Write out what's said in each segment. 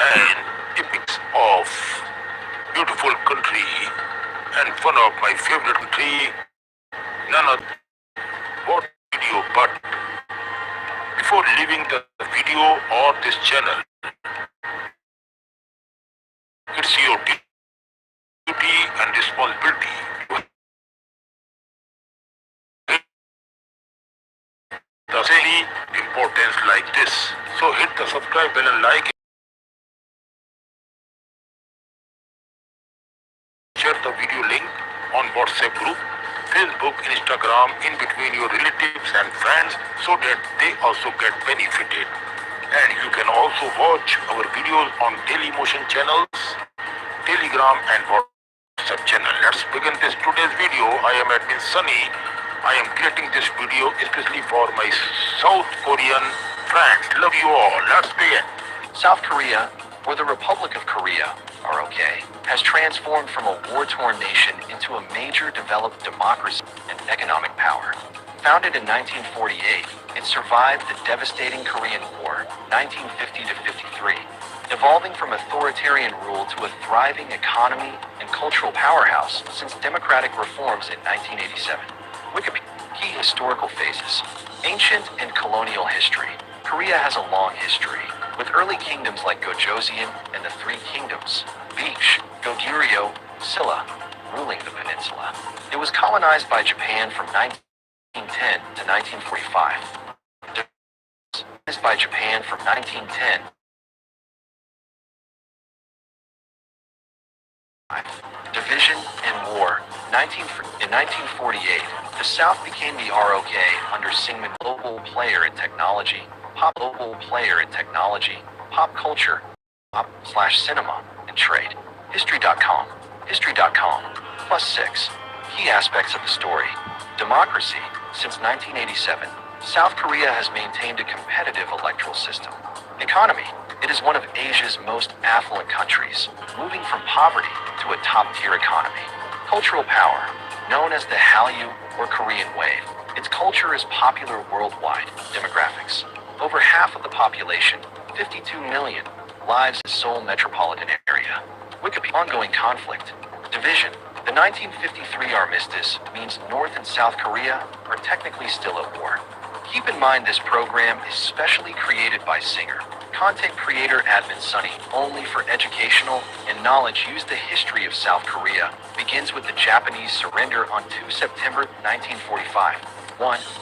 and epics of beautiful country and one of my favorite country, none of what video, but before leaving the video or this channel, it's your duty and responsibility to the same importance like this. So hit the subscribe bell and like it. Share the video link on WhatsApp group, Facebook, Instagram, in between your relatives and friends so that they also get benefited. And you can also watch our videos on Daily Motion channels, Telegram and WhatsApp channel. Let's begin this today's video. I am admin Sunny. I am creating this video especially for my South Korean friends. Love you all. Let's begin. South Korea, or the Republic of Korea, ROK, has transformed from a war-torn nation into a major developed democracy and economic power. Founded in 1948, it survived the devastating Korean War, 1950 to 53, evolving from authoritarian rule to a thriving economy and cultural powerhouse since democratic reforms in 1987. Wikipedia. Key historical phases. Ancient and colonial history. Korea has a long history, with early kingdoms like Gojoseon and the Three Kingdoms, Beach, Goguryeo, Silla, ruling the peninsula. It was colonized by Japan from 1910 to 1945. Colonized by Japan from 1910. Division and war. In 1948, the South became the ROK under Syngman, global player in technology, pop culture, pop/cinema, and trade. History.com. History.com. +6. Key aspects of the story. Democracy. Since 1987, South Korea has maintained a competitive electoral system. Economy. It is one of Asia's most affluent countries, moving from poverty to a top-tier economy. Cultural power. Known as the Hallyu or Korean Wave, its culture is popular worldwide. Demographics. Over half of the population, 52 million, lives in Seoul metropolitan area. Wikipedia. Ongoing conflict. Division. The 1953 armistice means North and South Korea are technically still at war. Keep in mind this program is specially created by singer, content creator admin Sunny only for educational and knowledge. Use the history of South Korea begins with the Japanese surrender on 2 September 1945.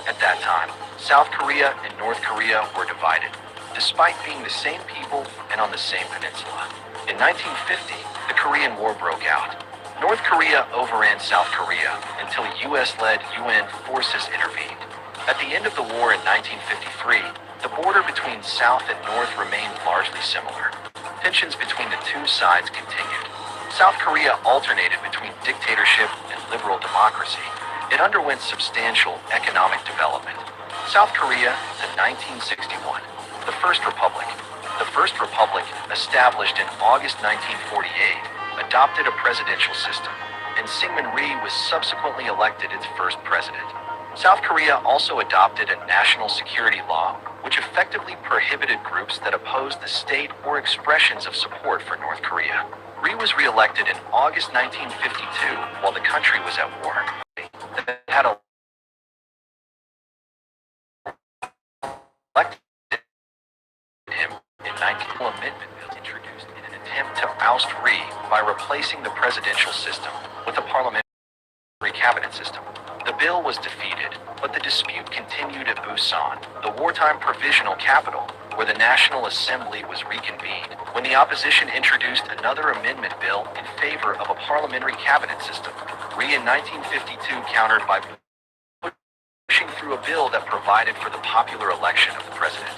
At that time, South Korea and North Korea were divided, despite being the same people and on the same peninsula. In 1950, the Korean War broke out. North Korea overran South Korea until US-led UN forces intervened. At the end of the war in 1953, the border between South and North remained largely similar. Tensions between the two sides continued. South Korea alternated between dictatorship and liberal democracy. It underwent substantial economic development. South Korea to 1961, the First Republic. The First Republic, established in August 1948, adopted a presidential system, and Syngman Rhee was subsequently elected its first president. South Korea also adopted a national security law, which effectively prohibited groups that opposed the state or expressions of support for North Korea. Rhee was re-elected in August 1952 while the country was at war. That had elected him in 19th Amendment bill introduced in an attempt to oust Rhee by replacing the presidential system with a parliamentary cabinet system. The bill was defeated, but the dispute continued at Busan, the wartime provisional capital, where the National Assembly was reconvened, when the opposition introduced another amendment bill in favor of a parliamentary cabinet system. Rhee in 1952 countered by pushing through a bill that provided for the popular election of the president.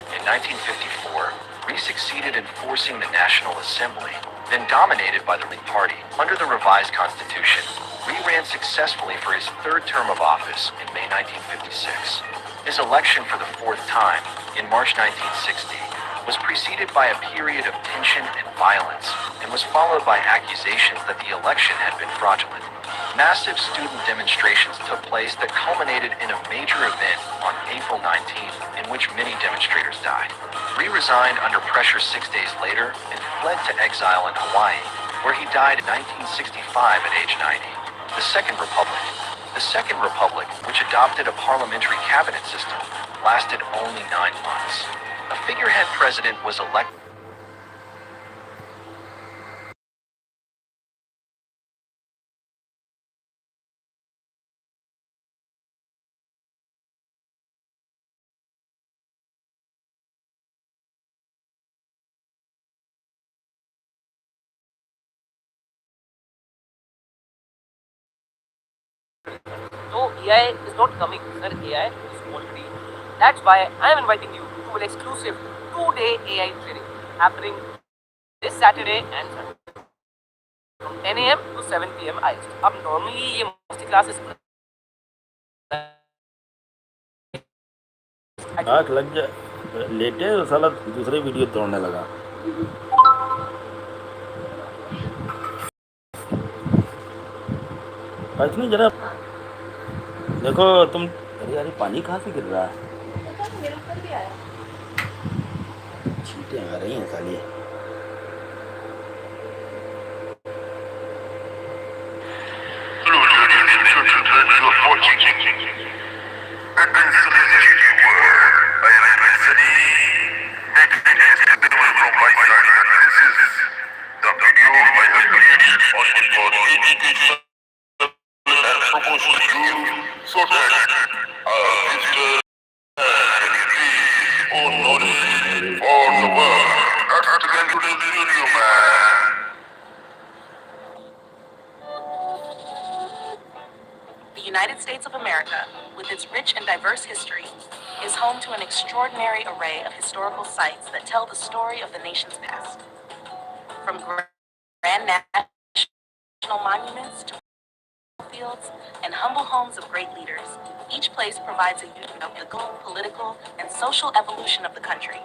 In 1954, Rhee succeeded in forcing the National Assembly, then dominated by the League Party. Under the revised constitution, Rhee ran successfully for his third term of office in May 1956. His election for the fourth time, in March 1960, was preceded by a period of tension and violence and was followed by accusations that the election had been fraudulent. Massive student demonstrations took place that culminated in a major event on April 19th in which many demonstrators died. Lee resigned under pressure 6 days later and fled to exile in Hawaii, where he died in 1965 at age 90. The Second Republic. The Second Republic, which adopted a parliamentary cabinet system, lasted only 9 months. A figurehead president was elected. So AI is not coming, sir. AI is already. That's why I am inviting you to an exclusive 2-day AI training happening this Saturday and Sunday from 10 a.m. to 7 p.m. IST. अब normally ये mostly classes आँख लग जाए लेटे तो साला दूसरे video तोड़ने लगा। कुछ नहीं जरा देखो तुम। अरे यार ये पानी कहाँ से गिर रहा है? मेरे ऊपर भी आया। छींटे आ रही हैं साली। The United States of America, with its rich and diverse history, is home to an extraordinary array of historical sites that tell the story of the nation's past. From grand national monuments to fields and humble homes of great leaders, each place provides a view of the political, and social evolution of the country.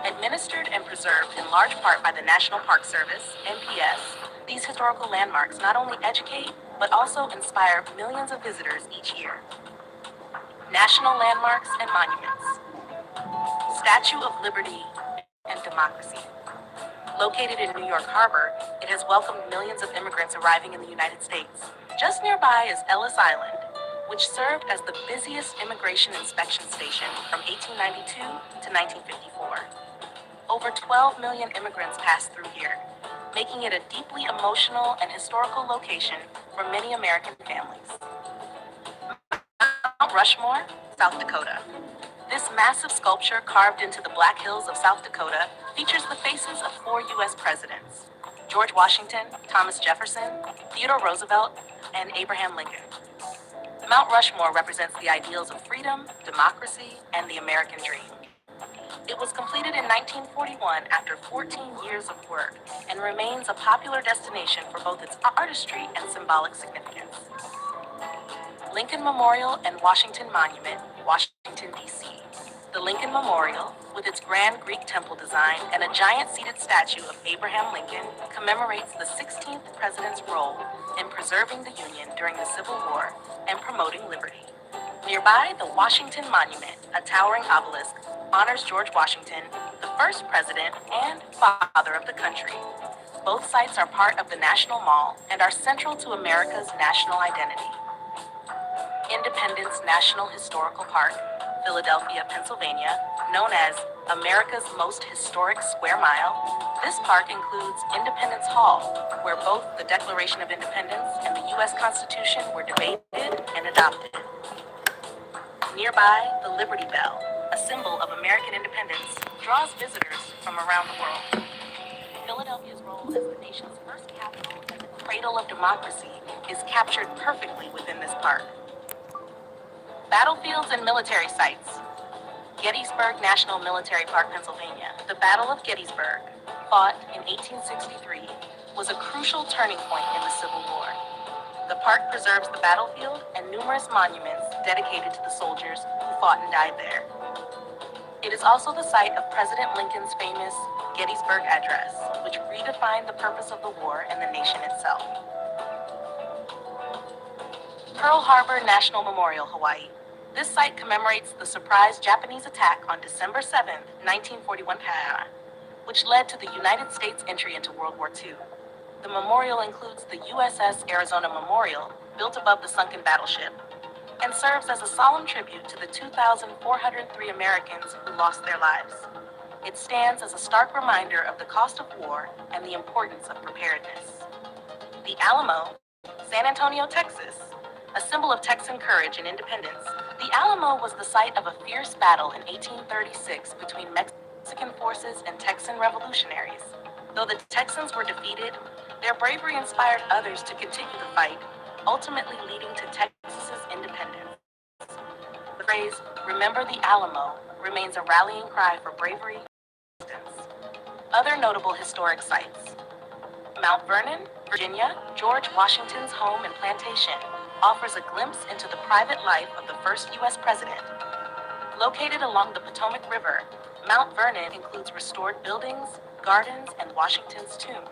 Administered and preserved in large part by the National Park Service, NPS, these historical landmarks not only educate, but also inspire millions of visitors each year. National Landmarks and Monuments. Statue of Liberty and Democracy. Located in New York Harbor, it has welcomed millions of immigrants arriving in the United States. Just nearby is Ellis Island, which served as the busiest immigration inspection station from 1892 to 1954. Over 12 million immigrants passed through here, making it a deeply emotional and historical location for many American families. Mount Rushmore, South Dakota. This massive sculpture carved into the Black Hills of South Dakota features the faces of 4 U.S. presidents: George Washington, Thomas Jefferson, Theodore Roosevelt, and Abraham Lincoln. Mount Rushmore represents the ideals of freedom, democracy, and the American dream. It was completed in 1941 after 14 years of work and remains a popular destination for both its artistry and symbolic significance. Lincoln Memorial and Washington Monument, Washington, D.C. The Lincoln Memorial, with its grand Greek temple design and a giant seated statue of Abraham Lincoln, commemorates the 16th president's role in preserving the Union during the Civil War and promoting liberty. Nearby, the Washington Monument, a towering obelisk, honors George Washington, the first president and father of the country. Both sites are part of the National Mall and are central to America's national identity. Independence National Historical Park, Philadelphia, Pennsylvania, known as America's most historic square mile. This park includes Independence Hall, where both the Declaration of Independence and the U.S. Constitution were debated and adopted. Nearby, the Liberty Bell, a symbol of American independence, draws visitors from around the world. Philadelphia's role as the nation's first capital and the cradle of democracy is captured perfectly within this park. Battlefields and military sites. Gettysburg National Military Park, Pennsylvania. The Battle of Gettysburg, fought in 1863, was a crucial turning point in the Civil War. The park preserves the battlefield and numerous monuments dedicated to the soldiers who fought and died there. It is also the site of President Lincoln's famous Gettysburg Address, which redefined the purpose of the war and the nation itself. Pearl Harbor National Memorial, Hawaii. This site commemorates the surprise Japanese attack on December 7, 1941, which led to the United States entry into World War II. The memorial includes the USS Arizona Memorial, built above the sunken battleship, and serves as a solemn tribute to the 2,403 Americans who lost their lives. It stands as a stark reminder of the cost of war and the importance of preparedness. The Alamo, San Antonio, Texas, a symbol of Texan courage and independence. The Alamo was the site of a fierce battle in 1836 between Mexican forces and Texan revolutionaries. Though the Texans were defeated, their bravery inspired others to continue the fight, ultimately leading to Texas's independence. The phrase, "Remember the Alamo," remains a rallying cry for bravery and resistance. Other notable historic sites. Mount Vernon, Virginia, George Washington's home and plantation, offers a glimpse into the private life of the first U.S. president. Located along the Potomac River, Mount Vernon includes restored buildings, gardens, and Washington's tomb.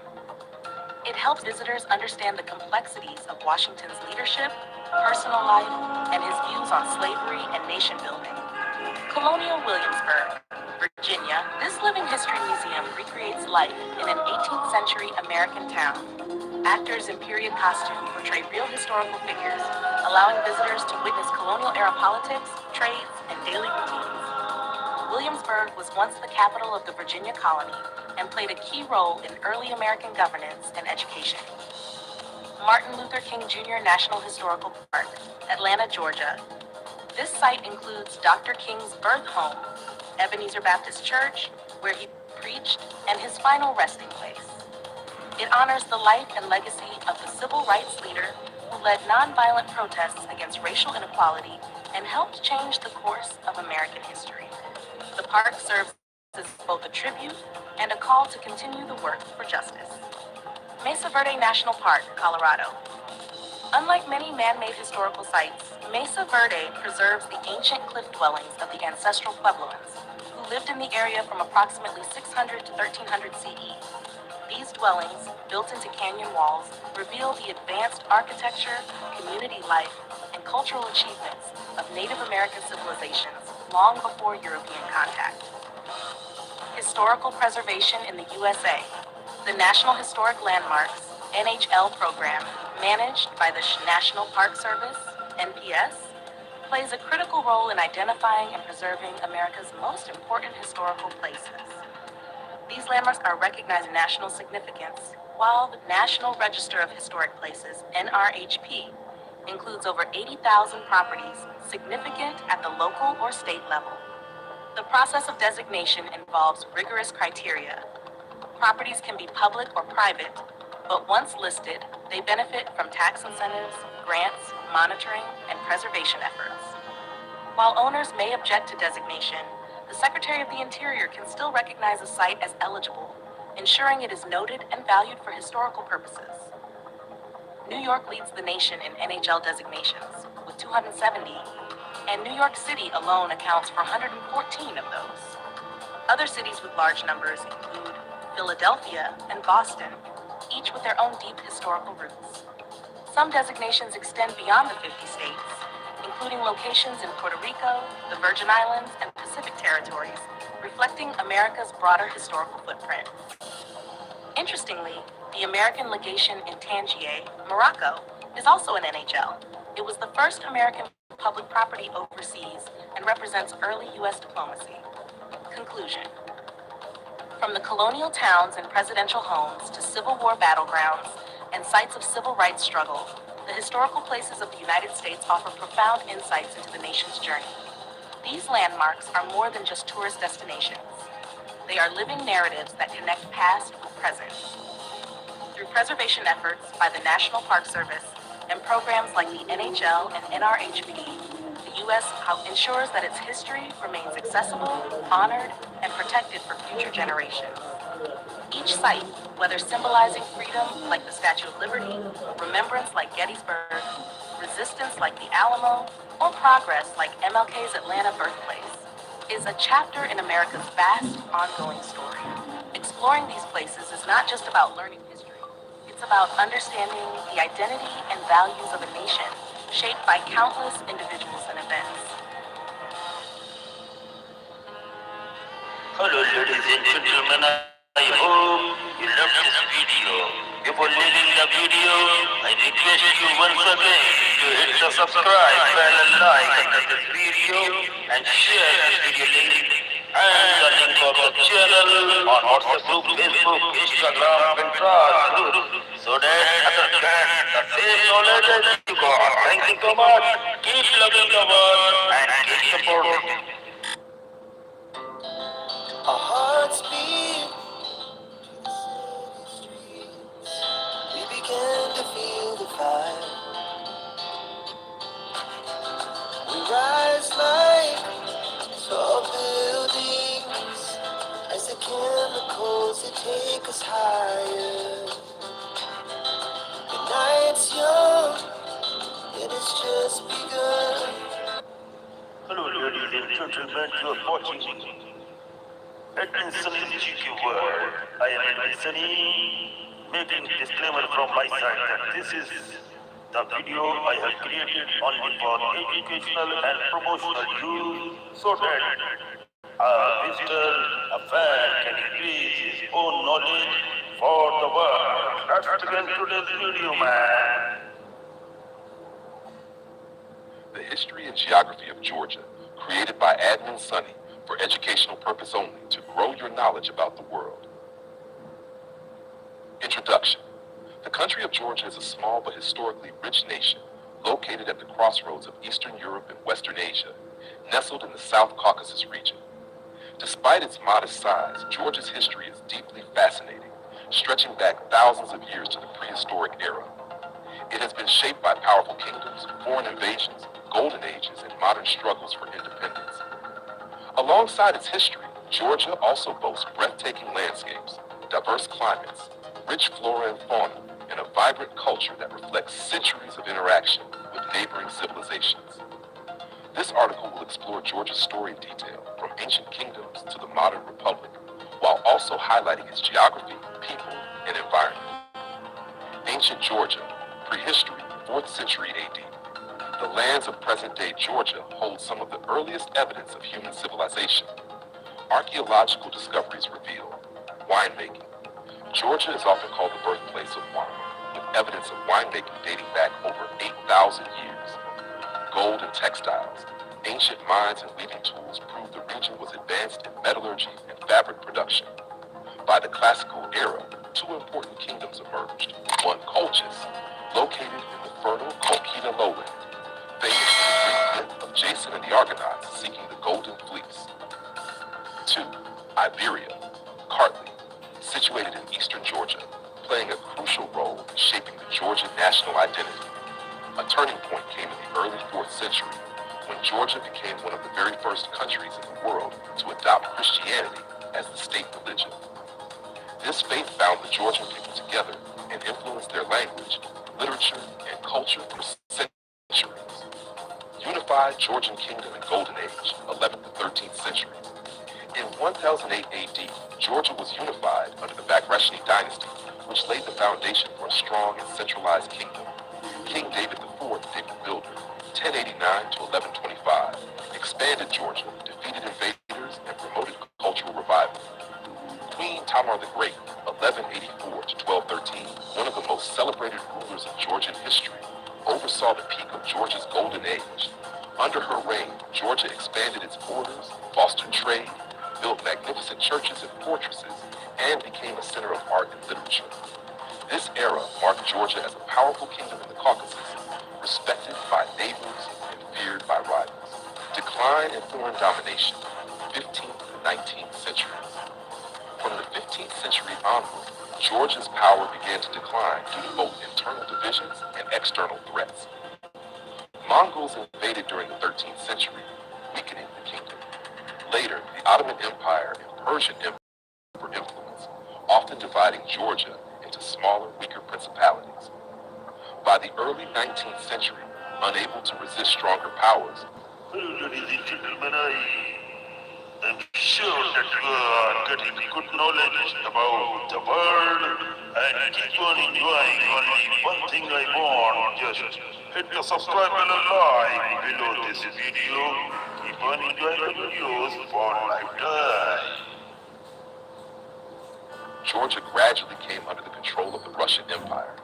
It helps visitors understand the complexities of Washington's leadership, personal life, and his views on slavery and nation building. Colonial Williamsburg, Virginia, this living history museum recreates life in an 18th century American town. Actors in period costume portray real historical figures, allowing visitors to witness colonial-era politics, trades, and daily routines. Williamsburg was once the capital of the Virginia colony and played a key role in early American governance and education. Martin Luther King Jr. National Historical Park, Atlanta, Georgia. This site includes Dr. King's birth home, Ebenezer Baptist Church, where he preached, and his final resting place. It honors the life and legacy of the civil rights leader who led nonviolent protests against racial inequality and helped change the course of American history. The park serves as both a tribute and a call to continue the work for justice. Mesa Verde National Park, Colorado. Unlike many man-made historical sites, Mesa Verde preserves the ancient cliff dwellings of the ancestral Puebloans, who lived in the area from approximately 600 to 1300 CE. These dwellings, built into canyon walls, reveal the advanced architecture, community life, and cultural achievements of Native American civilizations long before European contact. Historical preservation in the USA. The National Historic Landmarks, NHL program, managed by the National Park Service, NPS, plays a critical role in identifying and preserving America's most important historical places. These landmarks are recognized national significance, while the National Register of Historic Places, NRHP, includes over 80,000 properties significant at the local or state level. The process of designation involves rigorous criteria. Properties can be public or private, but once listed, they benefit from tax incentives, grants, monitoring, and preservation efforts. While owners may object to designation, the Secretary of the Interior can still recognize a site as eligible, ensuring it is noted and valued for historical purposes. New York leads the nation in NHL designations, with 270, and New York City alone accounts for 114 of those. Other cities with large numbers include Philadelphia and Boston, each with their own deep historical roots. Some designations extend beyond the 50 states, including locations in Puerto Rico, the Virgin Islands, and Pacific territories, reflecting America's broader historical footprint. Interestingly, the American legation in Tangier, Morocco, is also an NHL. It was the first American public property overseas and represents early U.S. diplomacy. Conclusion. From the colonial towns and presidential homes to Civil War battlegrounds and sites of civil rights struggle, the historical places of the United States offer profound insights into the nation's journey. These landmarks are more than just tourist destinations. They are living narratives that connect past with present. Through preservation efforts by the National Park Service and programs like the NHL and NRHP, the U.S. ensures that its history remains accessible, honored, and protected for future generations. Each site, whether symbolizing freedom like the Statue of Liberty, remembrance like Gettysburg, resistance like the Alamo, or progress like MLK's Atlanta birthplace, is a chapter in America's vast, ongoing story. Exploring these places is not just about learning history, it's about understanding the identity and values of a nation shaped by countless individuals and events. Hello, ladies and gentlemen. I hope you love this video. Before leaving the video, I request you once again to hit the subscribe button and like under this video and share this video link and the link of the channel on WhatsApp group, Facebook, Instagram, Pinterest group so that others get the same knowledge as you got. Thank you so much. Keep loving the world and keep supporting. Our hearts beat to the city streets. We began to feel the fire. We rise like tall buildings as the chemicals that take us higher. The night's young, it has just begun. Hello, ladies and gentlemen, you are watching Edwin Sunny's GQ World. I am Edwin Sunny, making disclaimer from my side that this is the video I have created only for educational and promotional use so that a visitor, a fan can increase his own knowledge for the world. Let's begin today's video, man. The History and Geography of Georgia, created by Admin Sunny for educational purpose only to grow your knowledge about the world. Introduction. The country of Georgia is a small but historically rich nation located at the crossroads of Eastern Europe and Western Asia, nestled in the South Caucasus region. Despite its modest size, Georgia's history is deeply fascinating, stretching back thousands of years to the prehistoric era. It has been shaped by powerful kingdoms, foreign invasions, golden ages, and modern struggles for independence. Alongside its history, Georgia also boasts breathtaking landscapes, diverse climates, rich flora and fauna, and a vibrant culture that reflects centuries of interaction with neighboring civilizations. This article will explore Georgia's story in detail, from ancient kingdoms to the modern republic, while also highlighting its geography, people, and environment. Ancient Georgia, prehistory, 4th century AD. The lands of present-day Georgia hold some of the earliest evidence of human civilization. Archaeological discoveries reveal winemaking. Georgia is often called the birthplace of wine, with evidence of winemaking dating back over 8,000 years. Gold and textiles. Ancient mines and weaving tools prove the region was advanced in metallurgy and fabric production. By the classical era, two important kingdoms emerged. One, Colchis, located in the fertile Colchida lowland, famous for the Greek myth of Jason and the Argonauts seeking the Golden Fleece. 2. Iberia, Kartli, situated in eastern Georgia, playing a crucial role in shaping the Georgian national identity. A turning point came in the early 4th century, when Georgia became one of the very first countries in the world to adopt Christianity as the state religion. This faith bound the Georgian people together and influenced their language, literature, and culture for centuries. Unified Georgian Kingdom and Golden Age, 11th to 13th century. In 1008 AD, Georgia was unified under the Bagrationi dynasty, which laid the foundation for a strong and centralized kingdom. King David IV, David the Builder, 1089 to 1125, expanded Georgia, defeated invaders, and promoted cultural revival. Queen Tamar the Great, 1184 to 1213, one of the most celebrated rulers of Georgian history, oversaw the peak of Georgia's golden age. Under her reign, Georgia expanded its borders, fostered trade, built magnificent churches and fortresses, and became a center of art and literature. This era marked Georgia as a powerful kingdom in the Caucasus, respected by neighbors and feared by rivals. Decline in foreign domination, 15th and 19th centuries. From the 15th century onward, Georgia's power began to decline due to both internal divisions and external threats. Mongols invaded during the 13th century, weakening the kingdom. Later, the Ottoman Empire and Persian Empire were influenced, often dividing Georgia into smaller, weaker principalities. By the early 19th century, unable to resist stronger powers, Ladies and gentlemen, sure that you are getting good knowledge about the world and keep on enjoying. Only one thing I want, just hit the subscribe and a like below this video. Keep on enjoying the videos for lifetime. Georgia gradually came under the control of the Russian Empire.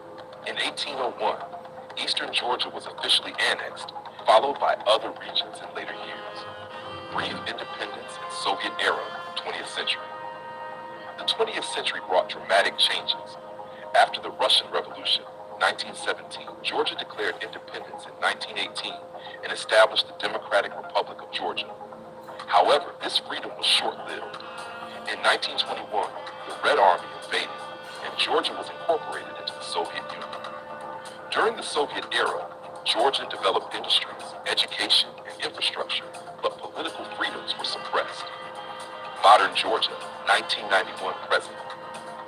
In 1801, eastern Georgia was officially annexed, followed by other regions in later years. Brief independence in Soviet-era 20th century. The 20th century brought dramatic changes. After the Russian Revolution, 1917, Georgia declared independence in 1918 and established the Democratic Republic of Georgia. However, this freedom was short-lived. In 1921, the Red Army invaded, and Georgia was incorporated into the Soviet Union. During the Soviet era, Georgia developed industries, education, and infrastructure, but political freedoms were suppressed. Modern Georgia, 1991 present.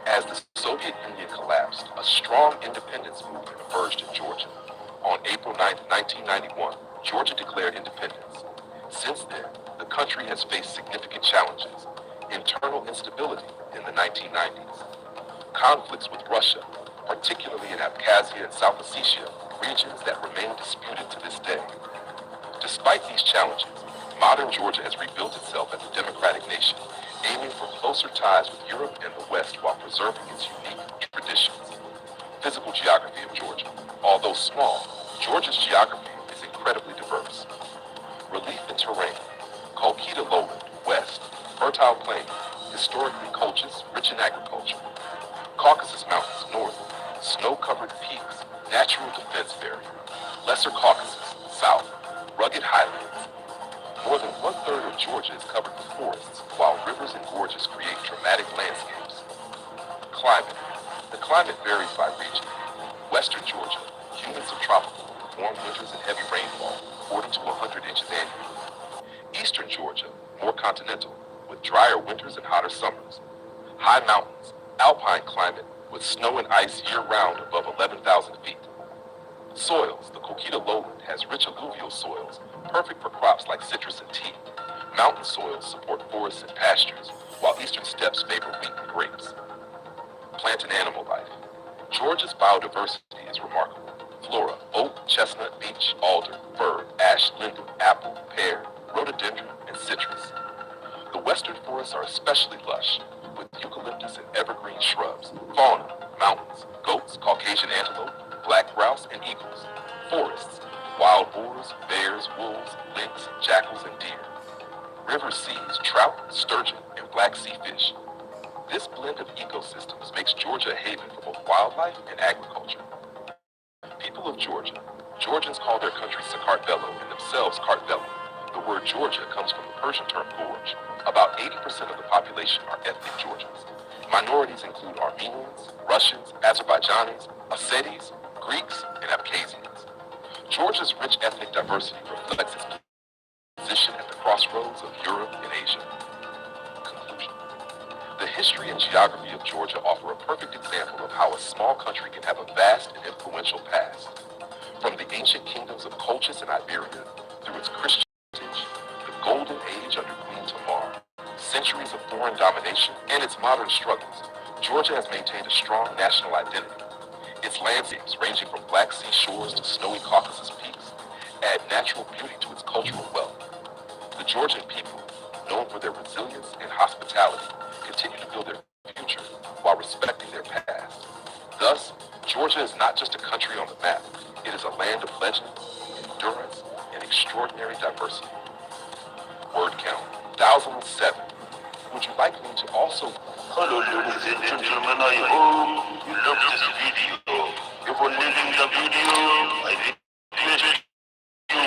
As the Soviet Union collapsed, a strong independence movement emerged in Georgia. On April 9, 1991, Georgia declared independence. Since then, the country has faced significant challenges. Internal instability in the 1990s. Conflicts with Russia, particularly in Abkhazia and South Ossetia, regions that remain disputed to this day. Despite these challenges, modern Georgia has rebuilt itself as a democratic nation, aiming for closer ties with Europe and the West while preserving its unique traditions. Physical geography of Georgia. Although small, Georgia's geography is incredibly diverse. Relief and terrain. Kolkita lowland, west, fertile plains, historically Colchis, rich in agriculture. Caucasus Mountains, north, snow-covered peaks, natural defense barrier. Lesser Caucasus, south, rugged highlands. More than one-third of Georgia is covered with forests, while rivers and gorges create dramatic landscapes. Climate. The climate varies by region. Western Georgia, humid subtropical, with warm winters and heavy rainfall, 40 to 100 inches annually. Eastern Georgia, more continental, with drier winters and hotter summers. High mountains, alpine climate, with snow and ice year-round above 11,000 feet. Soils. The Kolkita lowland has rich alluvial soils, perfect for crops like citrus and tea. Mountain soils support forests and pastures, while eastern steppes favor wheat and grapes. Plant and animal life. Georgia's biodiversity is remarkable. Flora: oak, chestnut, beech, alder, fir, ash, linden, apple, pear, rhododendron, and citrus. The western forests are especially lush, with eucalyptus and evergreen shrubs. Fauna: mountains, goats, Caucasian antelope, black grouse, and eagles. Forests: wild boars, bears, wolves, lynx, jackals, and deer. River seas: trout, sturgeon, and black sea fish. This blend of ecosystems makes Georgia a haven for both wildlife and agriculture. People of Georgia. Georgians call their country Sakartvelo and themselves Kartvelo. The word Georgia comes from the Persian term gorge. About 80% of the population are ethnic Georgians. Minorities include Armenians, Russians, Azerbaijanis, Ossetis, Greeks, and Abkhazians. Georgia's rich ethnic diversity reflects its position at the crossroads of Europe and Asia. Conclusion. The history and geography of Georgia offer a perfect example of how a small country can have a vast and influential past. From the ancient kingdoms of Colchis and Iberia, through its Christian heritage, the golden age under Queen Tamar, centuries of foreign domination, and its modern struggles, Georgia has maintained a strong national identity. Its landscapes, ranging from Black Sea shores to snowy Caucasus peaks, add natural beauty to its cultural wealth. The Georgian people, known for their resilience and hospitality, continue to build their future while respecting their past. Thus, Georgia is not just a country on the map, it is a land of legend, endurance, and extraordinary diversity. Word count, 1,007. Would you like me to also... Hello ladies and gentlemen, I hope you love this video. Before leaving the video, I request you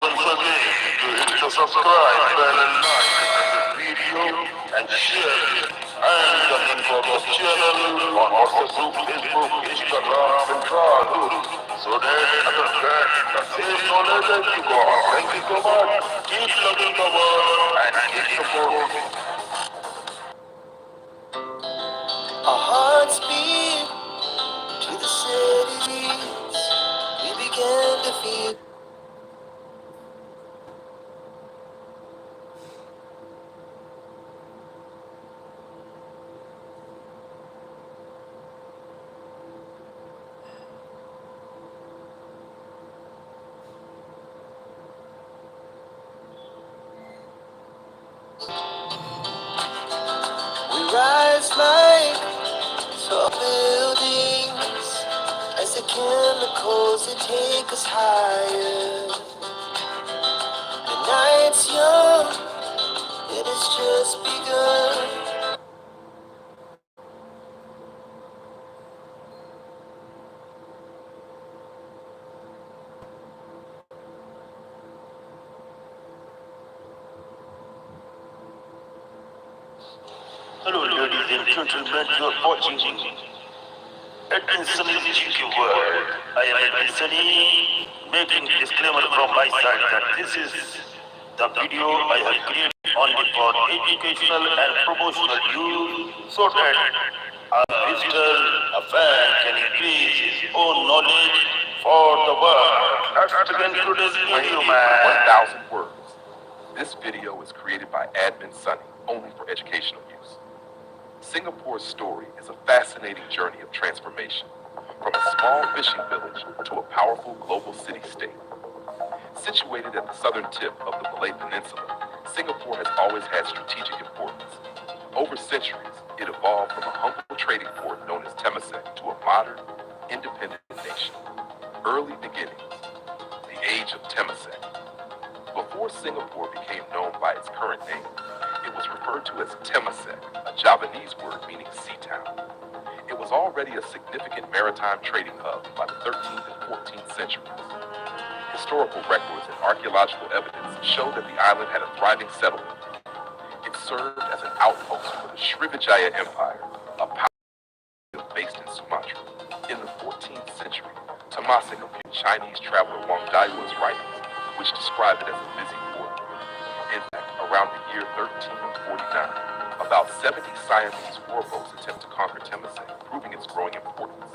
once again to hit the subscribe bell and like the video and share it. And the link for the channel on WhatsApp group, Facebook, Instagram, and Daegu, so that I can get the same knowledge as you got. Thank you so much. Keep loving the world and keep supporting. Our hearts beat to the cities. We began to feel. Tall buildings as the chemicals that take us higher. The night's young, it has just begun. Hello, ladies and gentlemen, you are watching Edwin Sunny's GQ World. I am Edwin Sunny, making disclaimer from my side that this is the video I have created only for educational and promotional use so that a visitor, a fan can increase his own knowledge for the world. Let's begin today's video, man. 1,000 words. This video is created by Admin Sunny, only for educational use. Singapore's story is a fascinating journey of transformation, from a small fishing village to a powerful global city-state. Situated at the southern tip of the Malay Peninsula, Singapore has always had strategic importance. Over centuries, it evolved from a humble trading port known as Temasek to a modern, independent nation. Early beginnings, the age of Temasek. Before Singapore became known by its current name, it was referred to as Temasek, a Javanese word meaning sea town. It was already a significant maritime trading hub by the 13th and 14th centuries. Historical records and archaeological evidence show that the island had a thriving settlement. It served as an outpost for the Srivijaya Empire, a power based in Sumatra. In the 14th century, Temasek appeared in Chinese traveler Wang Daigu's writings, which describe it as a busy port. In fact, around the year 1349, about 70 Siamese warboats attempt to conquer Temasek, proving its growing importance.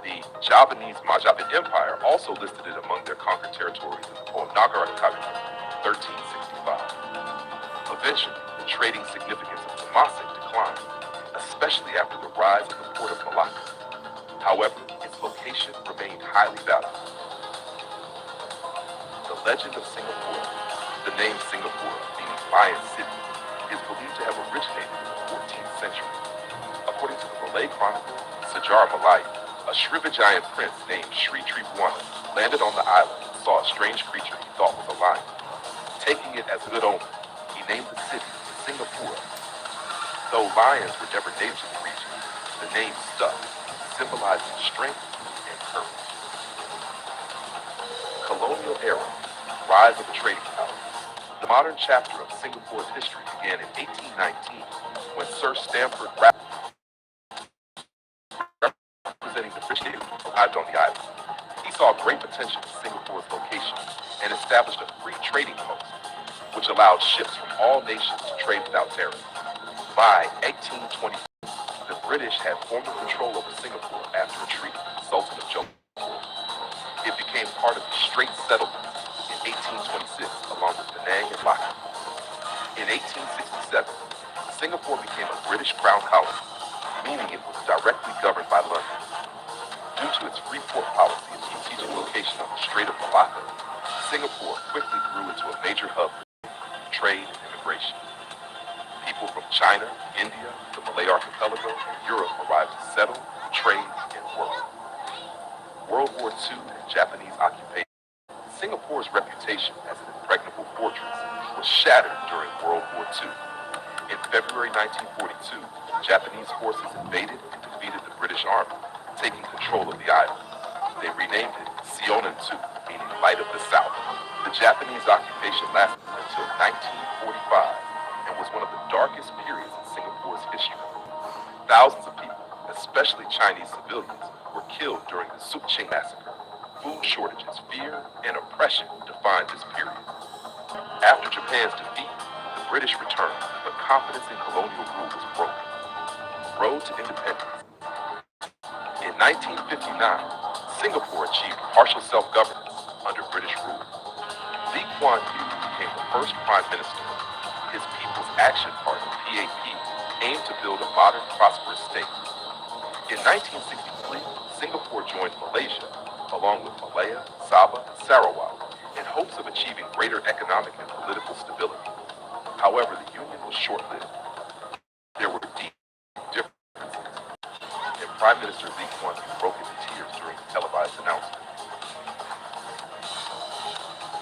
The Javanese Majapahit Empire also listed it among their conquered territories in the poem Nagara Kavi, 1365. Eventually, the trading significance of Temasek declined, especially after the rise of the port of Malacca. However, its location remained highly valuable. The legend of Singapore, the name Singapore, meaning Lion City, is believed to have originated in the 14th century. According to the Malay Chronicle, Sejarah Malay, a Srivijayan prince named Sri Tribhuwana landed on the island and saw a strange creature he thought was a lion. Taking it as a good omen, he named the city Singapore. Though lions were never native to the region, the name stuck, symbolizing strength and courage. Colonial era, rise of a trading power. The modern chapter of Singapore's history began in 1819 when Sir Stamford Raffles, representing the British Navy, arrived on the island. He saw great potential in Singapore's location and established a free trading post, which allowed ships from all nations to trade without tariff. By 1820, the British had formal control over Singapore after a treaty with the Sultan of Johor. It became part of the Straits Settlements in 1826, along with Penang and Malacca. In 1867, Singapore became a British crown colony, meaning it was directly governed by London. Due to its free port policy and strategic location on the Strait of Malacca, Singapore quickly grew into a major hub for trade and immigration. People from China, India, the Malay Archipelago, and Europe arrived to settle, trade, and work. World War II and Japanese occupation. Singapore's reputation as an impregnable fortress was shattered during World War II. In February 1942, Japanese forces invaded and defeated the British Army, taking control of the island. They renamed it Seoul-2, meaning Light of the South. The Japanese occupation lasted until 1945 and was one of the darkest periods in Singapore's history. Thousands of people, especially Chinese civilians, were killed during the Sukching massacre. Food shortages, fear, and oppression defined this period. After Japan's defeat, the British returned, but confidence in colonial rule was broken. Road to independence. In 1959, Singapore achieved partial self-governance under British rule. Lee Kuan Yew became the first prime minister. His People's Action Party, PAP, aimed to build a modern, prosperous state. In 1963, Singapore joined Malaysia, along with Malaya, Sabah, and Sarawak, in hopes of achieving greater economic and political stability. However, the union was short-lived. There were deep differences. Prime Minister Lee Kuan Yew broke into tears during the televised announcement.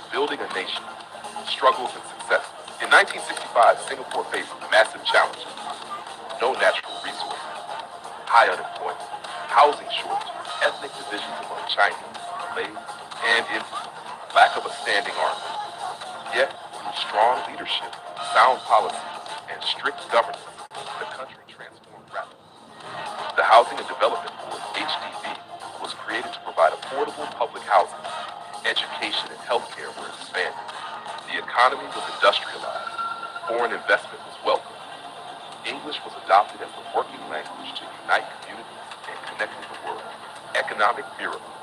Building a nation, struggles and successes. In 1965, Singapore faced massive challenges. No natural resources, high unemployment, housing shortages, ethnic divisions among Chinese, Malays, and Indians, lack of a standing army. Yet, through strong leadership, sound policy, and strict governance, the country transformed rapidly. The Housing and Development Board, HDB, was created to provide affordable public housing. Education and healthcare were expanded. The economy was industrialized. Foreign investment was welcomed. English was adopted as the working language to unite communities and connect with the world. Economic miracle.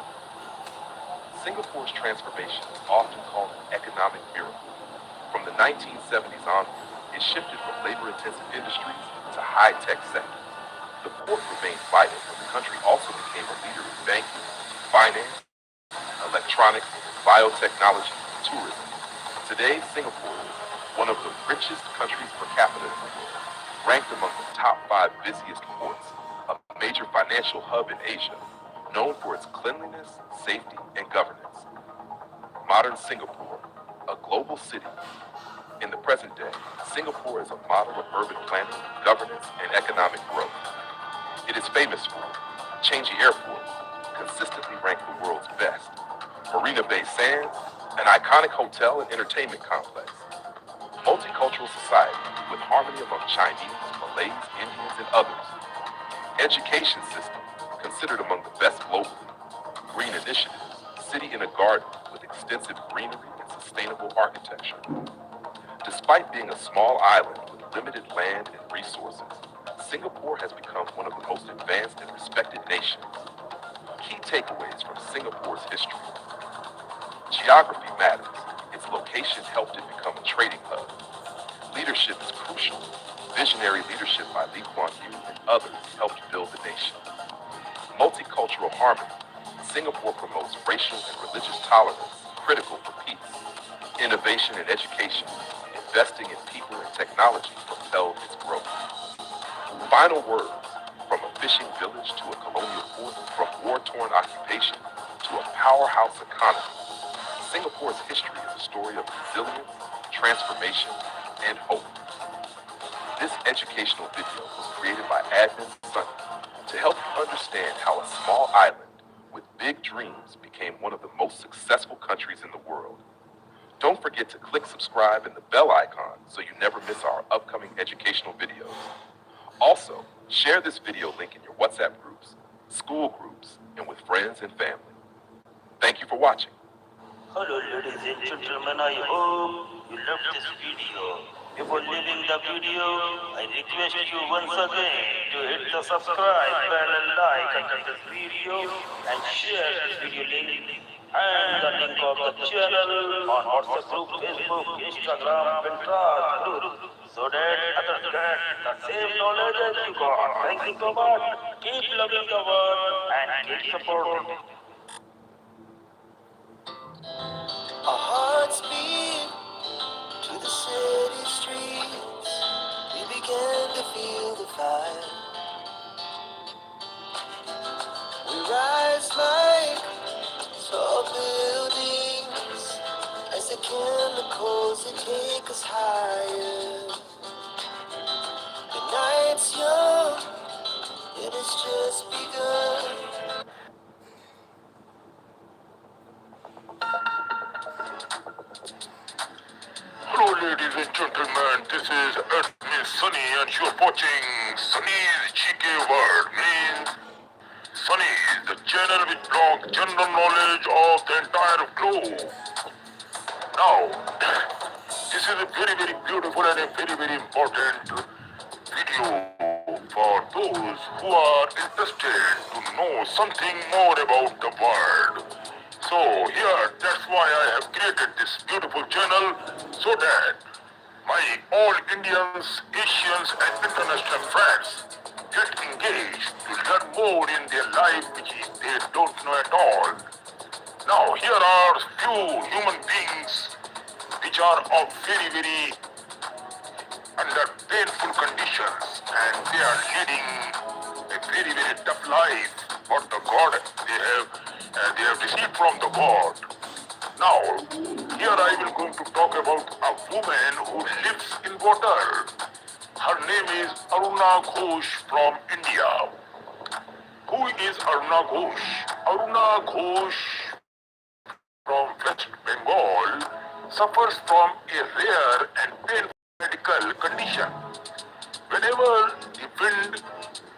Singapore's transformation is often called an economic miracle. From the 1970s onward, it shifted from labor-intensive industries to high-tech sectors. The port remained vital, but the country also became a leader in banking, finance, electronics, biotechnology, and tourism. Today, Singapore is one of the richest countries per capita in the world, ranked among the top 5 busiest ports, a major financial hub in Asia, known for its cleanliness, safety, and governance. Modern Singapore, a global city. In the present day, Singapore is a model of urban planning, governance, and economic growth. It is famous for Changi Airport, consistently ranked the world's best, Marina Bay Sands, an iconic hotel and entertainment complex, multicultural society with harmony among Chinese, Malays, Indians, and others, education system considered among the best globally, green initiatives, city in a garden with extensive greenery and sustainable architecture. Despite being a small island with limited land and resources, Singapore has become one of the most advanced and respected nations. Key takeaways from Singapore's history. Geography matters. Its location helped it become a trading hub. Leadership is crucial. Visionary leadership by Lee Kuan Yew and others helped build the nation. Multicultural harmony. Singapore promotes racial and religious tolerance, critical for peace. Innovation and education. Investing in people and technology propelled its growth. Final words. From a fishing village to a colonial port, from war-torn occupation to a powerhouse economy, Singapore's history is a story of resilience, transformation, and hope. This educational video was created by Admin Sunny to help you understand how a small island with big dreams became one of the most successful countries in the world. Don't forget to click subscribe and the bell icon so you never miss our upcoming educational videos. Also, share this video link in your WhatsApp groups, school groups, and with friends and family. Thank you for watching. Hello ladies and gentlemen, I hope you loved this video. Before leaving the video, I request you once again to hit the subscribe bell and like under this video and share this video link and the link of the channel on WhatsApp group, Facebook, Instagram, Pinterest group so that others get the same knowledge as you got. Thank you so much. Keep loving the world and keep supporting. Our hearts beat to the city streets. We began to feel the fire. We rise like tall buildings as the chemicals that take us higher. The night's young, it has just begun. Hello, ladies and gentlemen. This is Admin Sunny, and you're watching Sunny's GK World. Means Sunny is the channel which blogs general knowledge of the entire globe. Now, this is a very beautiful and a very important video for those who are interested to know something more about the world. So here, that's why I have created this beautiful channel so that my all Indians, Asians and international friends get engaged to learn more in their life which they don't know at all. Now here are few human beings which are of very under painful conditions and they are leading a very a tough life, what the God they have received from the God. Now, here I will going to talk about a woman who lives in water. Her name is Aruna Ghosh from India. Who is Aruna Ghosh? Aruna Ghosh from West Bengal suffers from a rare and painful medical condition. Whenever the wind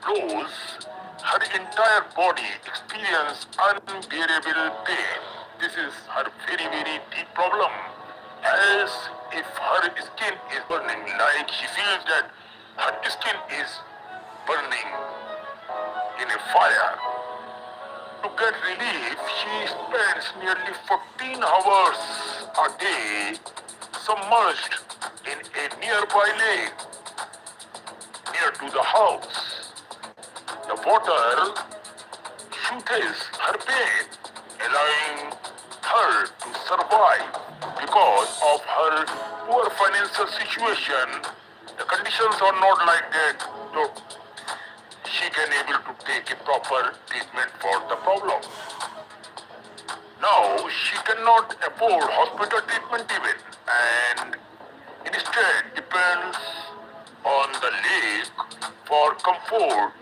blows, her entire body experiences unbearable pain. This is her very deep problem. As if her skin is burning, like she feels that her skin is burning in a fire. To get relief, she spends nearly 14 hours a day submerged in a nearby lake near to the house. The water soothes her pain, allowing her to survive. Because of her poor financial situation, the conditions are not like that, so she can able to take a proper treatment for the problem. Now she cannot afford hospital treatment even, and instead depends on the lake for comfort.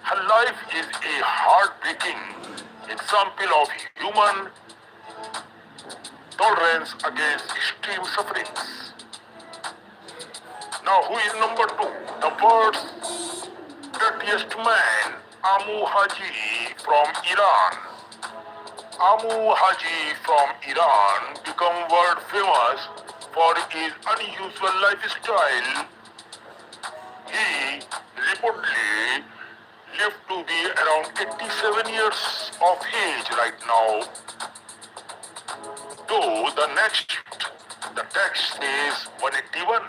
Her life is a heartbreaking example of human tolerance against extreme sufferings. Now, who is number two? The world's dirtiest man, Amu Haji from Iran. Amu Haji from Iran became world famous for his unusual lifestyle. He reportedly lived to be around 87 years of age right now, though the text says 181,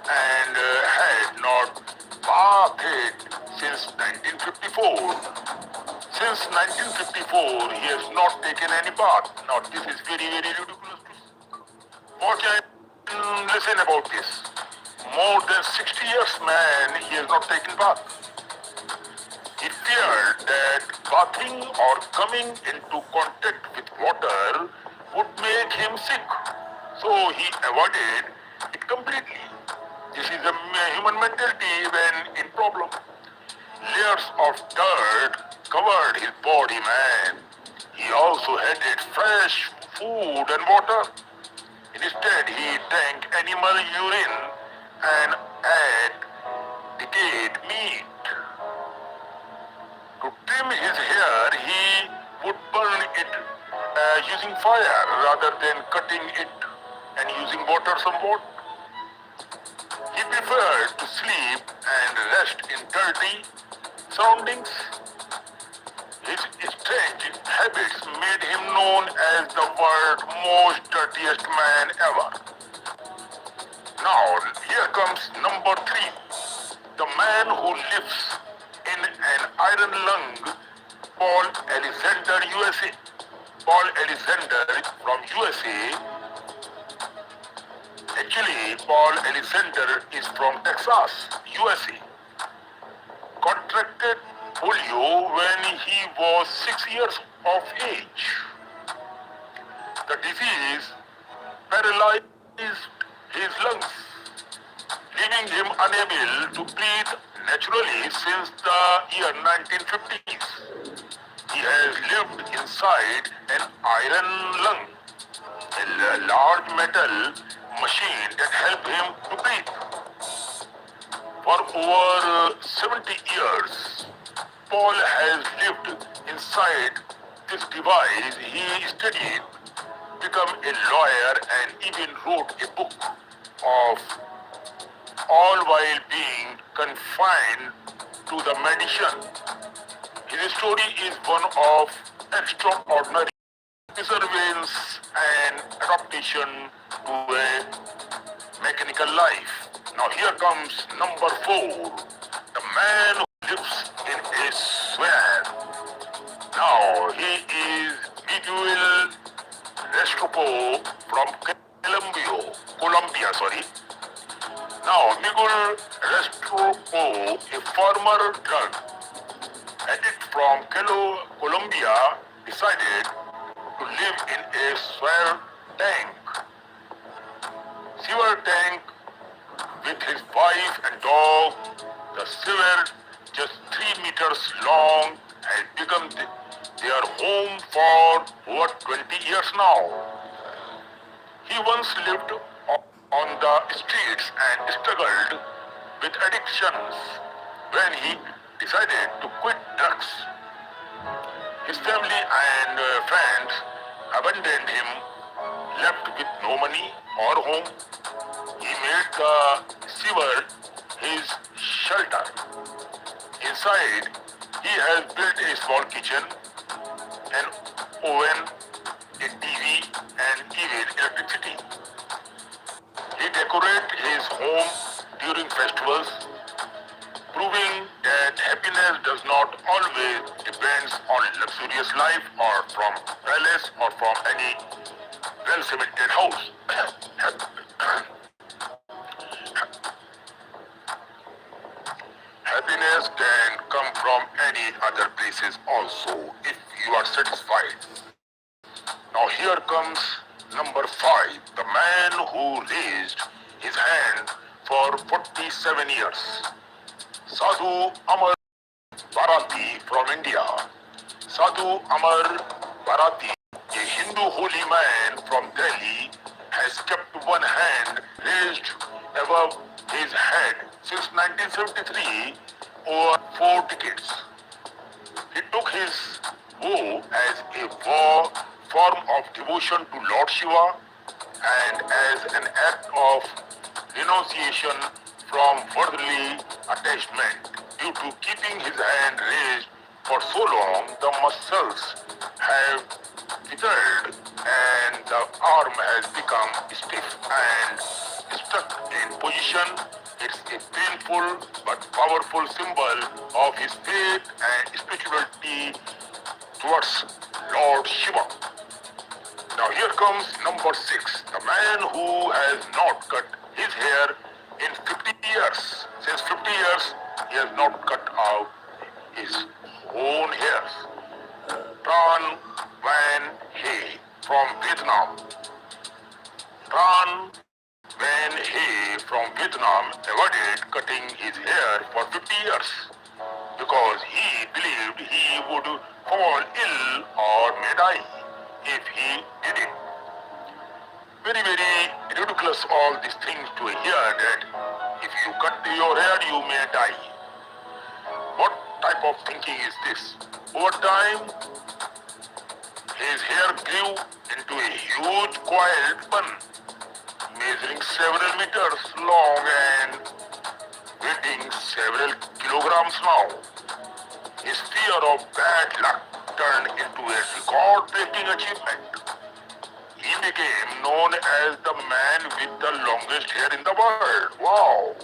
and had not bathed since 1954. Since 1954, he has not taken any bath. Now this is very ridiculous. Watch and listen about this. More than 60 years man, he has not taken bath. He feared that bathing or coming into contact with water would make him sick, so he avoided it completely. This is a human mentality when in problem. Layers of dirt covered his body, man. He also hated fresh food and water. Instead, he drank animal urine and ate decayed meat. To trim his hair, he would burn it using fire rather than cutting it and using water somewhat. He preferred to sleep and rest in dirty surroundings. His strange habits made him known as the world's most dirtiest man ever. Now, here comes number three. The man who lives in an iron lung, Paul Alexander, USA. Paul Alexander from USA. Actually, Paul Alexander is from Texas, USA. Contracted polio when he was 6 years of age. The disease paralyzed his lungs, leaving him unable to breathe naturally since the year 1950s. He has lived inside an iron lung, a large metal machine that helped him to breathe. For over 70 years, Paul has lived inside this device. He studied, became a lawyer, and even wrote a book of all while being confined to the medicine. His story is one of extraordinary perseverance and adaptation to a mechanical life. Now here comes number four, the man who lives in a swamp. Now he is Miguel Restrepo from Colombia. Now Miguel Restrepo, a former drug from Colombia decided to live in a sewer tank with his wife and dog. The sewer, just 3 meters long, has become their home for over 20 years now. He once lived on the streets and struggled with addictions. When he decided to quit drugs, his family and friends abandoned him, left with no money or home. He made the sewer his shelter. Inside, he has built a small kitchen, an oven, a TV, and even electricity. He decorates his home during festivals, proving that happiness does not always depend on luxurious life or from palace or from any well-cemented house. Happiness can come from any other places also if you are satisfied. Now here comes number 5, the man who raised his hand for 47 years. Sadhu Amar Bharati from India. Sadhu Amar Bharati, a Hindu holy man from Delhi, has kept one hand raised above his head since 1973, over 4 decades. He took his vow as a form of devotion to Lord Shiva and as an act of renunciation from worldly attachment. Due to keeping his hand raised for so long, the muscles have withered and the arm has become stiff and stuck in position. It's a painful but powerful symbol of his faith and spirituality towards Lord Shiva. Now here comes number 6, the man who has not cut his hair in 50 years. Since 50 years, he has not cut out his own hairs. Tran Van He from Vietnam. Tran Van He from Vietnam avoided cutting his hair for 50 years because he believed he would fall ill or may die if he did it. Very, very ridiculous all these things to hear that if you cut your hair you may die. What type of thinking is this? Over time, his hair grew into a huge coiled bun, measuring several meters long and weighing several kilograms now. His fear of bad luck turned into a record-breaking achievement. He became known as the man with the longest hair in the world. Wow!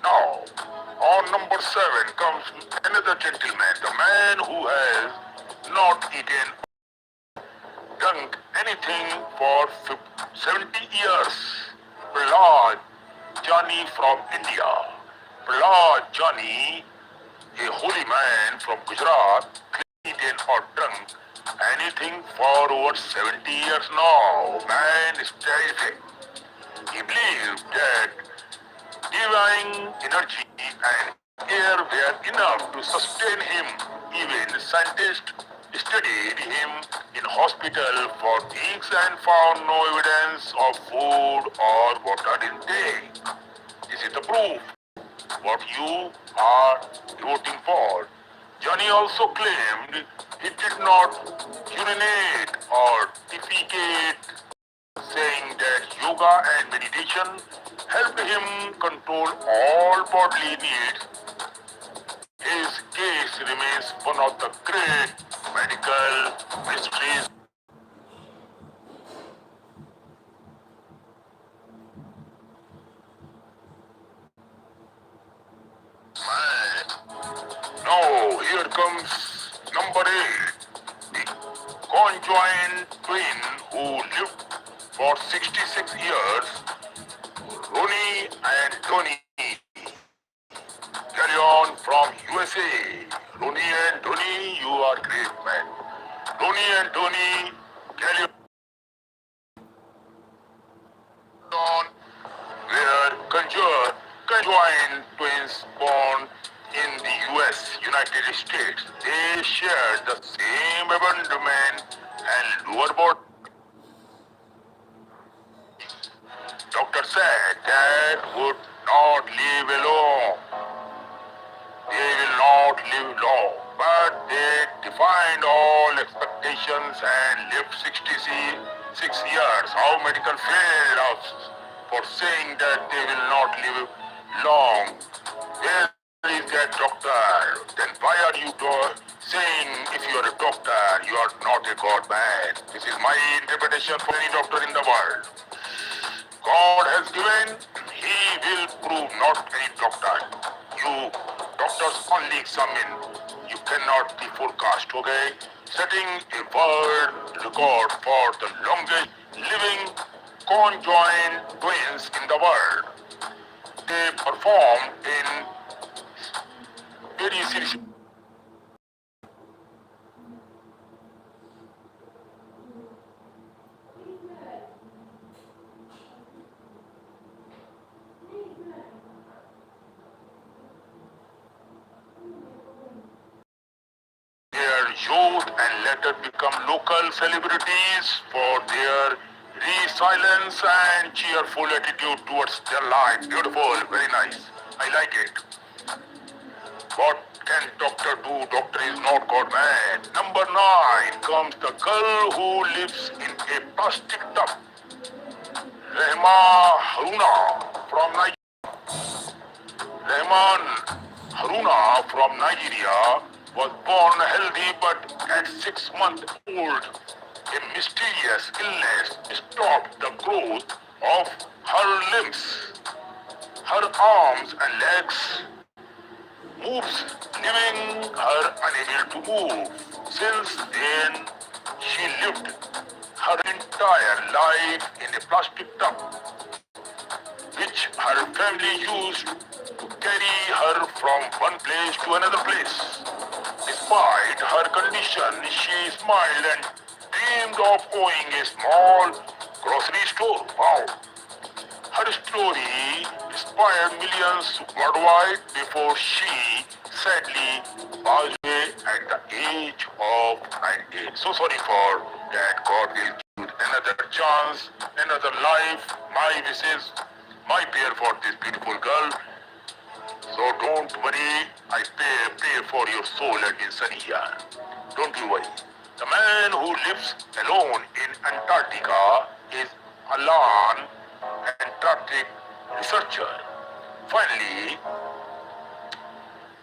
Now, on number 7 comes another gentleman, the man who has not eaten or drunk anything for 70 years. Prahlad Jani from India. Prahlad Jani, a holy man from Gujarat, eaten or drunk anything for over 70 years now. Man is terrific. He believed that divine energy and air were enough to sustain him. Even scientists studied him in hospital for weeks and found no evidence of food or water intake. This is the proof what you are voting for. Johnny also claimed he did not urinate or defecate, saying that yoga and meditation helped him control all bodily needs. His case remains one of the great medical mysteries. Now, here comes number 8, the conjoined twin who lived for 66 years, Ronnie and Tony. Carry on from USA, Ronnie and Tony. Tony and Tony Callion, were conjoined twins born in the US, United States. They shared the same abdomen and lower body. Doctor said that would not live alone. They will not live long, but they defied all expectations and lived 66 years. How medical failed us for saying that they will not live long. Where is that doctor? Then why are you saying if you are a doctor, you are not a God man? This is my interpretation for any doctor in the world. God has given, He will prove, not any doctor. You doctors only examine. You cannot be forecast, okay? Setting a world record for the longest living conjoined twins in the world. They performed in very serious. Their youth and later become local celebrities for their resilience and cheerful attitude towards their life. Beautiful, very nice. I like it. What can doctor do? Doctor is not God man. Number 9 comes the girl who lives in a plastic tub. Haruna from Nigeria. Rahman Haruna from Nigeria was born healthy, but at 6 months old, a mysterious illness stopped the growth of her limbs. Her arms and legs moves, leaving her unable to move. Since then, she lived her entire life in a plastic tub, which her family used to carry her from one place to another place. Despite her condition, she smiled and dreamed of owning a small grocery store. Wow! Her story inspired millions worldwide before she sadly passed away at the age of 19. So sorry for that. God will give another chance, another life. My wishes, my prayer for this beautiful girl. So don't worry, I pray for your soul and in sunny here. Don't you worry. The man who lives alone in Antarctica is Alan, Antarctic researcher. Finally,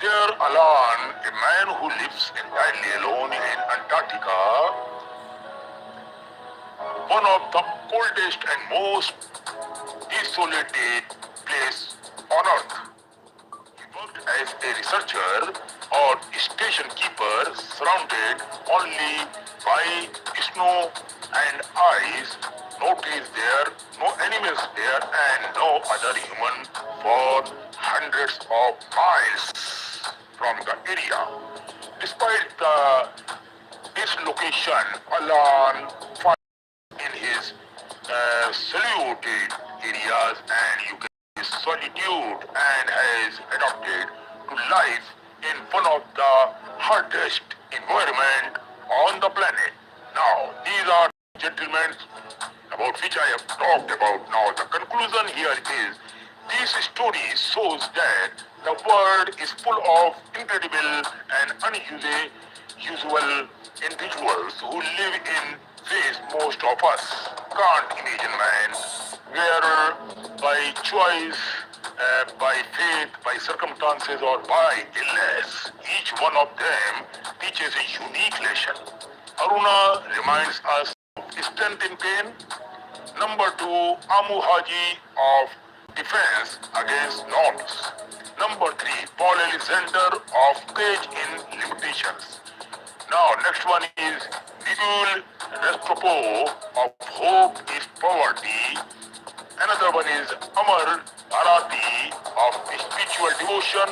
there Alan, a man who lives entirely alone in Antarctica, one of the coldest and most isolated place on Earth. He worked as a researcher or station keeper, surrounded only by snow and ice. No trees there, no animals there, and no other human for hundreds of miles from the area. Despite its location, Alan finds in his saluted areas and you can see solitude and has adapted to life in one of the hardest environment on the planet. Now, these are gentlemen about which I have talked about. Now, the conclusion here is this story shows that the world is full of incredible and unusual individuals who live in ways most of us can't imagine, man. Whether by choice, by faith, by circumstances, or by illness, each one of them teaches a unique lesson. Aruna reminds us of strength in pain. Number 2, Amu Haji of defense against norms. Number 3, Paul Alexander of courage in limitations. Now, next one is Miguel Restropo of hope is poverty. Another one is Amar Arati of spiritual devotion.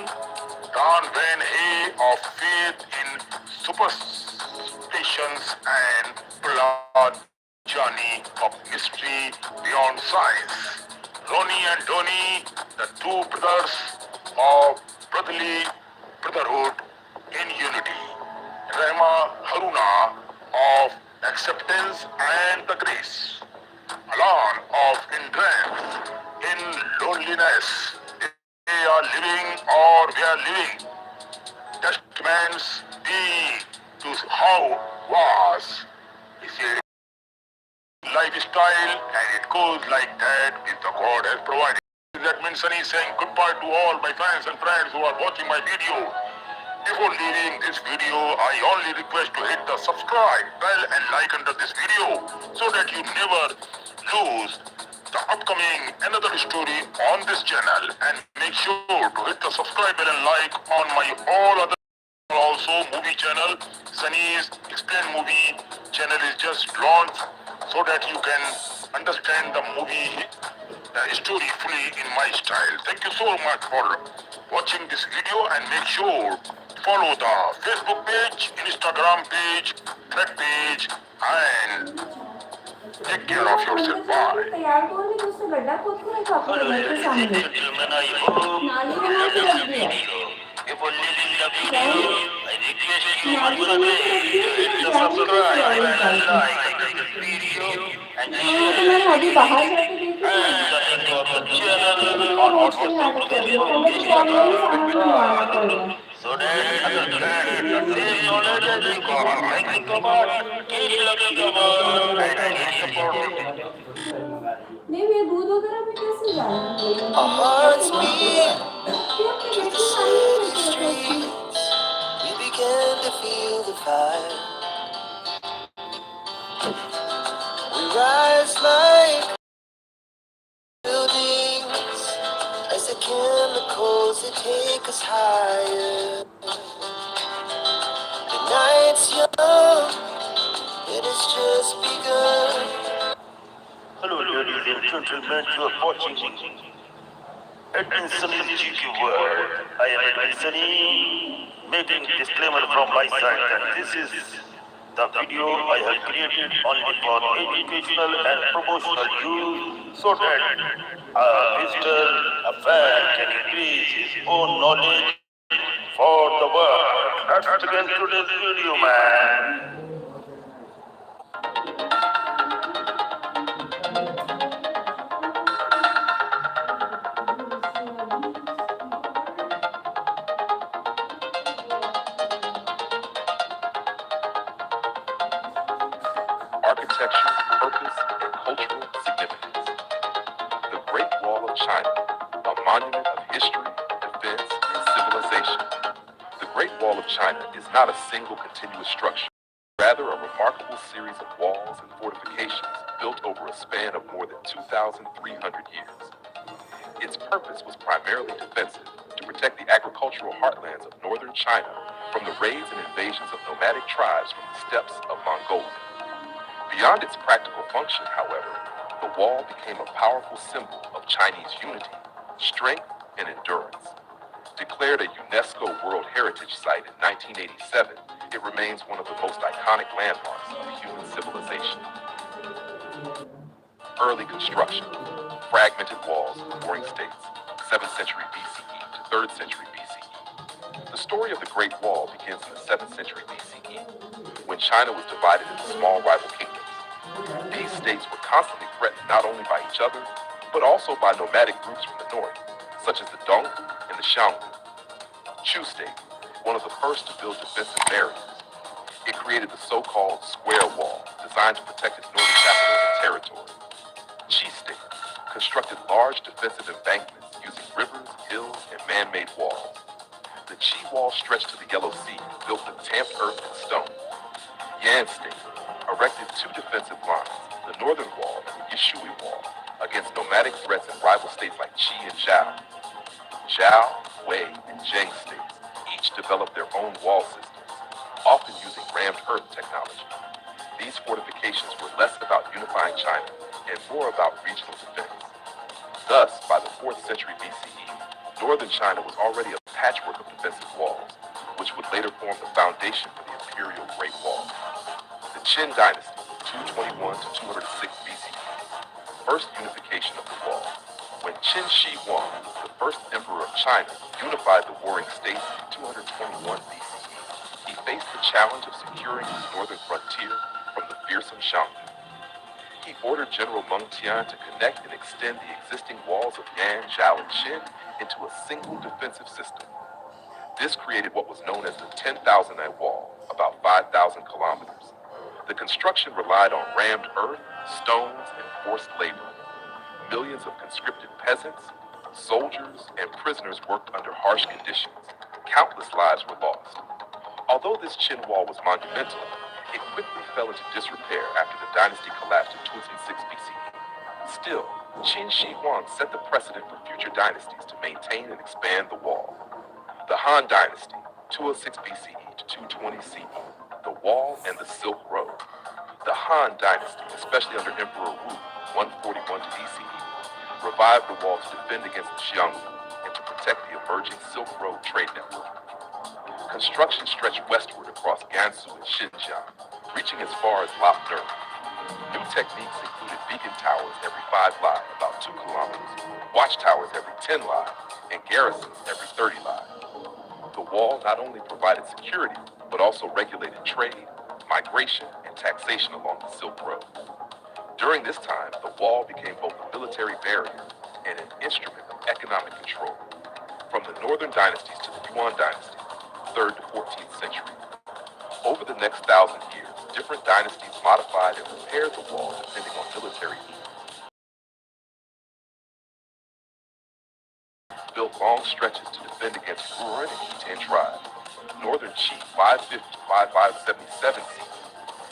Dan Van Hay of faith in superstition. patience and Prahlad journey of mystery beyond science. Ronnie and Donnie, the two brothers of brotherly brotherhood in unity. Rema Haruna of acceptance and the grace. Alan of endurance in loneliness. They are living or we are living. Testaments be to how was. He said, lifestyle, and it goes like that if the God has provided. That means Sunny is saying goodbye to all my fans and friends who are watching my video. Before leaving this video, I only request to hit the subscribe bell and like under this video so that you never lose the upcoming another story on this channel, and make sure to hit the subscribe bell and like on my all other also movie channel. Sunny's Explain Movie channel is just launched so that you can understand the movie story fully in my style. Thank you so much for watching this video, and make sure to follow the Facebook page, Instagram page, Thread page, and take care of yourself. Bye. तैयार कौन है उससे गड्ढा खोद कर रखा अपने Hello, घर के ladies सामने and gentlemen, I hope नाली you बना love के this रख दिया video. Before leaving the video, I request you once नाली बना के again रख to दिया hit the फिर subscribe and a like under this video and जाके हाँ तो share मैं अभी बाहर जाके देखी थी and connect with the तो channel मैं on रोड पे WhatsApp नाटक group, कर रही हूँ Facebook, पहले तो कॉलेज में Instagram, सामान मंगवाना पड़ेगा so that other can the same knowledge as you got. Thank you so much. Keep loving the world and keep supporting. नहीं ये दूध वगैरह में कैसे जाना Our hearts beat फिर अपने to घर the के सामने city कैसे रखा उसने streets. We began to feel the fire. We rise like buildings as the chemicals that take us higher. The night's young, it has just begun. Hello, ladies and gentlemen, you are watching Edwin Sunny's GQ World. I am Edwin Sunny, making disclaimer from my side that this is the video I have created only for educational and promotional use so that a visitor, a fan can increase his own knowledge for the world. Let's begin today's video, man. Architecture, purpose, and cultural significance. The Great Wall of China, a monument of history, defense, and civilization. The Great Wall of China is not a single continuous structure, rather a remarkable series of walls and fortifications built over a span of more than 2,300 years. Its purpose was primarily defensive, to protect the agricultural heartlands of northern China from the raids and invasions of nomadic tribes from the steppes of Mongolia. Beyond its practical function, however, the wall became a powerful symbol of Chinese unity, strength, and endurance. Declared a UNESCO World Heritage Site in 1987, it remains one of the most iconic landmarks of human civilization. Early construction, fragmented walls in warring states, 7th century BCE to 3rd century BCE. The story of the Great Wall begins in the 7th century BCE, when China was divided into small rival kingdoms. These states were constantly threatened not only by each other, but also by nomadic groups from the north, such as the Dong and the Xiongnu. Chu State, one of the first to build defensive barriers. It created the so-called Square Wall, designed to protect its northern capital and territory. Qi State constructed large defensive embankments using rivers, hills, and man-made walls. The Qi Wall stretched to the Yellow Sea, built with tamped earth and stone. Yan State erected two defensive lines, the Northern Wall and the Yishui Wall, against nomadic threats in rival states like Qi and Zhao. Zhao, Wei, and Zheng states each developed their own wall systems, often using rammed earth technology. These fortifications were less about unifying China and more about regional defense. Thus, by the 4th century BCE, northern China was already a patchwork of defensive walls, which would later later formed the foundation for the Imperial Great Wall. The Qin Dynasty, 221 to 206 BCE, first unification of the wall. When Qin Shi Huang, the first emperor of China, unified the warring states in 221 BCE, he faced the challenge of securing his northern frontier from the fearsome Xiongnu. He ordered General Meng Tian to connect and extend the existing walls of Yan, Zhao, and Qin into a single defensive system. This created what was known as the 10,000-night wall, about 5,000 kilometers. The construction relied on rammed earth, stones, and forced labor. Millions of conscripted peasants, soldiers, and prisoners worked under harsh conditions. Countless lives were lost. Although this Qin wall was monumental, it quickly fell into disrepair after the dynasty collapsed in 206 BCE. Still, Qin Shi Huang set the precedent for future dynasties to maintain and expand the wall. The Han Dynasty, 206 BCE to 220 CE, the wall and the Silk Road. The Han Dynasty, especially under Emperor Wu, 141 to BCE, revived the wall to defend against the Xiongnu and to protect the emerging Silk Road trade network. Construction stretched westward across Gansu and Xinjiang, reaching as far as Norht. New techniques included beacon towers every 5 li, about 2 kilometers, watchtowers every 10 li, and garrisons every 30 li. The wall not only provided security, but also regulated trade, migration, and taxation along the Silk Road. During this time, the wall became both a military barrier and an instrument of economic control. From the northern dynasties to the Yuan dynasty, 3rd to 14th century. Over the next 1,000 years, different dynasties modified and repaired the wall depending on military needs. Built long stretches to defend against Ruan and Khitan tribes. Northern Chief 550 to 5577 CE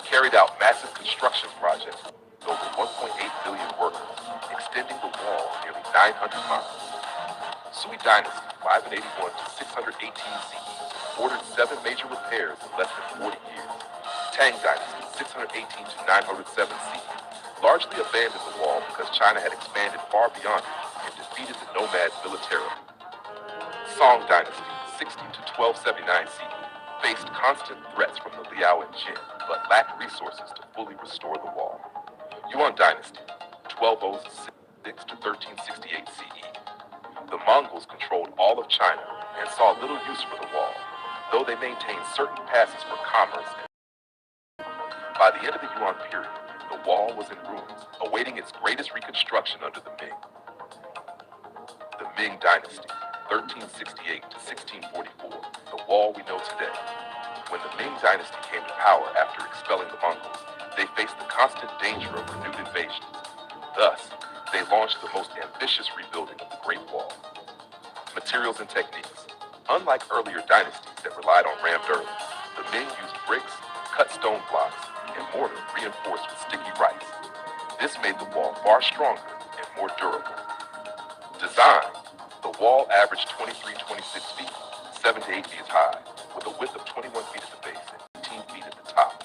carried out massive construction projects with over 1.8 million workers, extending the wall nearly 900 miles. Sui Dynasty 581 to 618 CE ordered 7 major repairs in less than 40 years. Tang Dynasty 618 to 907 CE largely abandoned the wall because China had expanded far beyond it and defeated the nomads militarily. Song Dynasty 60 to 1279 CE faced constant threats from the Liao and Jin, but lacked resources to fully restore the wall. Yuan Dynasty 1206 to 1368 CE. The Mongols controlled all of China and saw little use for the wall, though they maintained certain passes for commerce. By the end of the Yuan period, the wall was in ruins, awaiting its greatest reconstruction under the Ming. The Ming Dynasty, 1368 to 1644, the wall we know today. When the Ming Dynasty came to power after expelling the Mongols, they faced the constant danger of renewed invasions. Thus, they launched the most ambitious rebuilding of the Great Wall. Materials and techniques. Unlike earlier dynasties that relied on rammed earth, the Ming used bricks, cut stone blocks, and mortar reinforced with sticky rice. This made the wall far stronger and more durable. Design. The wall averaged 23-26 feet, 7 to 8 feet high, with a width of 21 feet at the base and 18 feet at the top.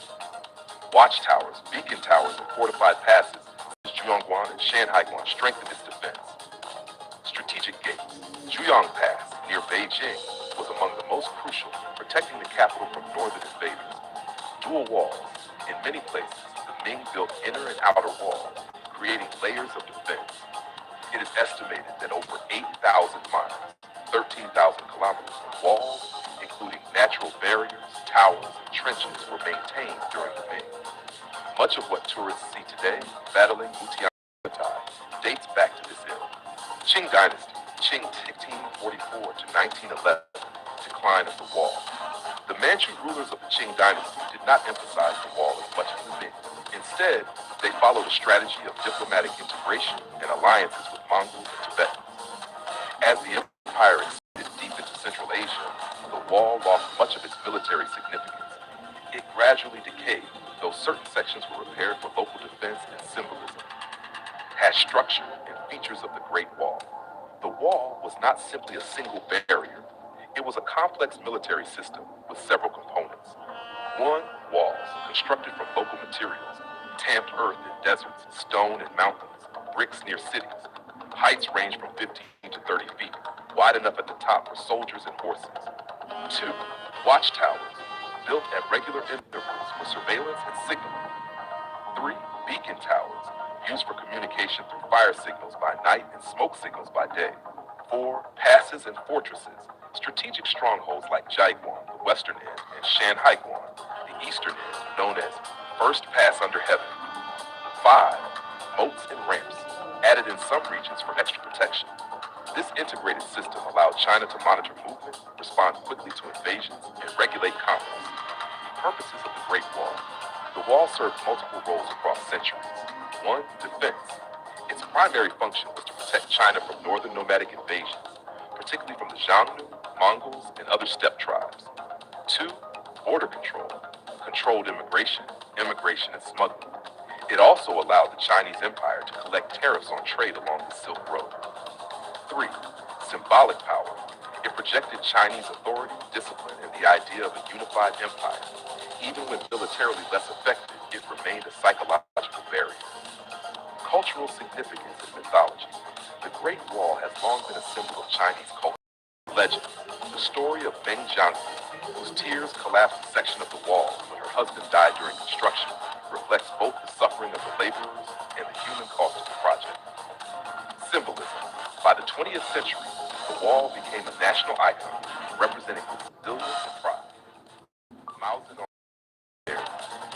Watchtowers, beacon towers, and fortified passes, Zhuangguan and Shanhaiguan strengthened its defense. Strategic gates. Zhuyang Pass, near Beijing, was among the most crucial, protecting the capital from northern invaders. Dual walls. In many places, the Ming built inner and outer walls, creating layers of defense. It is estimated that over 8,000 miles, 13,000 kilometers of walls, including natural barriers, towers, and trenches, were maintained during the Ming. Much of what tourists see today, battling Mutiantai, dates back to this era. Qing Dynasty, Qing 1644 to 1911, decline of the wall. The Manchu rulers of the Qing Dynasty did not emphasize the wall as much as the Ming. Instead, they followed a strategy of diplomatic integration and alliances with Mongols and Tibetans. As the empire extended deep into Central Asia, the wall lost much of its military significance. It gradually decayed, though certain sections were repaired for local defense and symbolism. Had structure and features of the Great Wall. The wall was not simply a single barrier. It was a complex military system with several components. 1. Walls, constructed from local materials, tamped earth in deserts, stone in mountains, bricks near cities. Heights range from 15 to 30 feet, wide enough at the top for soldiers and horses. 2. Watchtowers, built at regular intervals for surveillance and signaling. 3. Beacon towers, used for communication through fire signals by night and smoke signals by day. 4. Passes and fortresses, strategic strongholds like Jaiguan, the western end, and Shanhaiguan, the eastern end, known as First Pass Under Heaven. 5. Moats and ramps, added in some regions for extra protection. This integrated system allowed China to monitor movement, respond quickly to invasions, and regulate commerce. Purposes of the Great Wall. The wall served multiple roles across centuries. 1. Defense. Its primary function was to protect China from northern nomadic invasions, particularly from the Xiongnu, Mongols, and other steppe tribes. 2. Border control. Controlled immigration, and smuggling. It also allowed the Chinese Empire to collect tariffs on trade along the Silk Road. 3. Symbolic power. It projected Chinese authority, discipline, and the idea of a unified empire. Even when militarily less effective, it remained a psychological barrier. Cultural significance and mythology. The Great Wall has long been a symbol of Chinese culture. Legend. The story of Meng Jianghu, whose tears collapsed a section of the wall when her husband died during construction, reflects both the suffering of the laborers and the human cost of the project. Symbolism. By the 20th century, the wall became a national icon, representing resilience and pride. Mao Zedong there.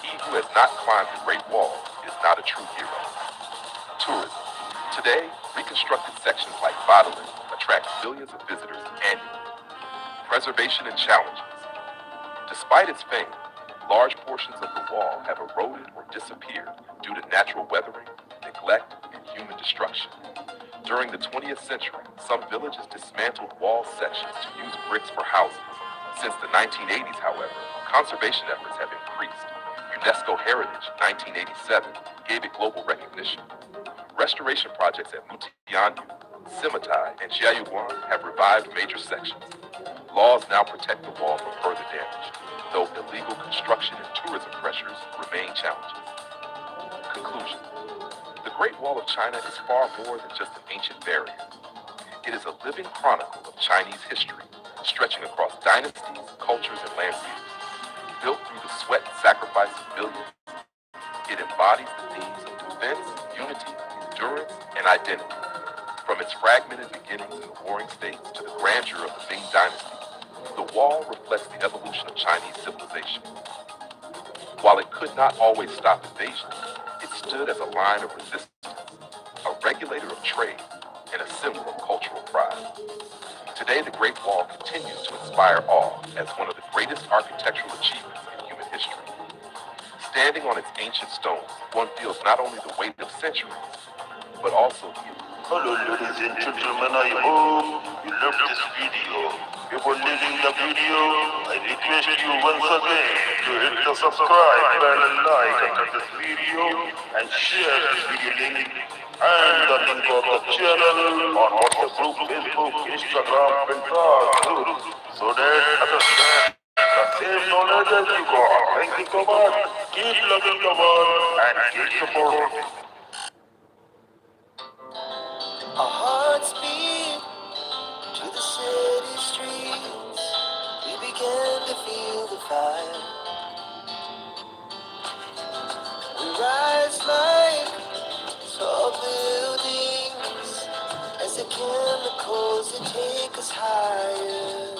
He who has not climbed the Great Wall is not a true hero. Tourism. Today, reconstructed sections like Badaling attract millions of visitors annually. Preservation and challenges. Despite its fame, large portions of the wall have eroded or disappeared due to natural weathering, neglect, and human destruction. During the 20th century, some villages dismantled wall sections to use bricks for houses. Since the 1980s, however, conservation efforts have increased. UNESCO Heritage 1987 gave it global recognition. Restoration projects at Mutianyu, Simitai, and Jiayuguan have revived major sections. Laws now protect the wall from further damage, though illegal construction and tourism pressures remain challenges. Conclusion. The Great Wall of China is far more than just an ancient barrier. It is a living chronicle of Chinese history, stretching across dynasties, cultures, and landscapes. Built through the sweat and sacrifice of billions, it embodies the themes of defense, unity, endurance, and identity. From its fragmented beginnings in the warring states to the grandeur of the Ming Dynasty, the wall reflects the evolution of Chinese civilization. While it could not always stop invasion, it stood as a line of resistance, a regulator of trade, and a symbol of cultural pride. Today, the Great Wall continues to inspire awe as one of the greatest architectural achievements in human history. Standing on its ancient stones, one feels not only the weight of centuries, but also the Hello, ladies and gentlemen. I hope you love this video. Before leaving the video, I request you once again to hit the subscribe button and like under this video and share this video link and the link of the channel on WhatsApp group, Facebook, Instagram, Pinterest group so that others can the same knowledge as you got. Thank you so much. Keep loving the world and keep supporting. Our hearts beat to the city streets. We began to feel the fire. We rise like tall buildings as the chemicals that take us higher.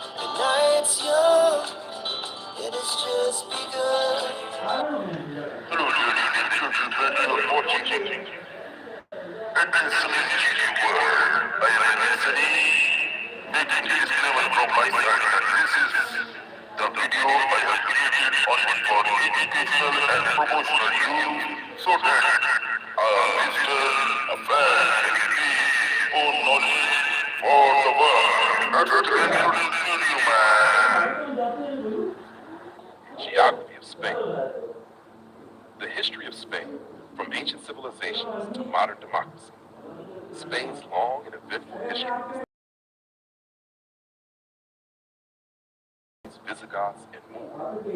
The night's young, it has just begun. Hello, ladies and gentlemen. You're watching and this is world. I am Anthony, making this disclaimer from my side that this is the video I have created only for educational and promotional use so that a visitor, a fan can gain more knowledge for the world. That's the introduction you, man. geography of Spain. The history of Spain, from ancient civilizations to modern democracy. Spain's long and eventful history is Visigoths and Moors,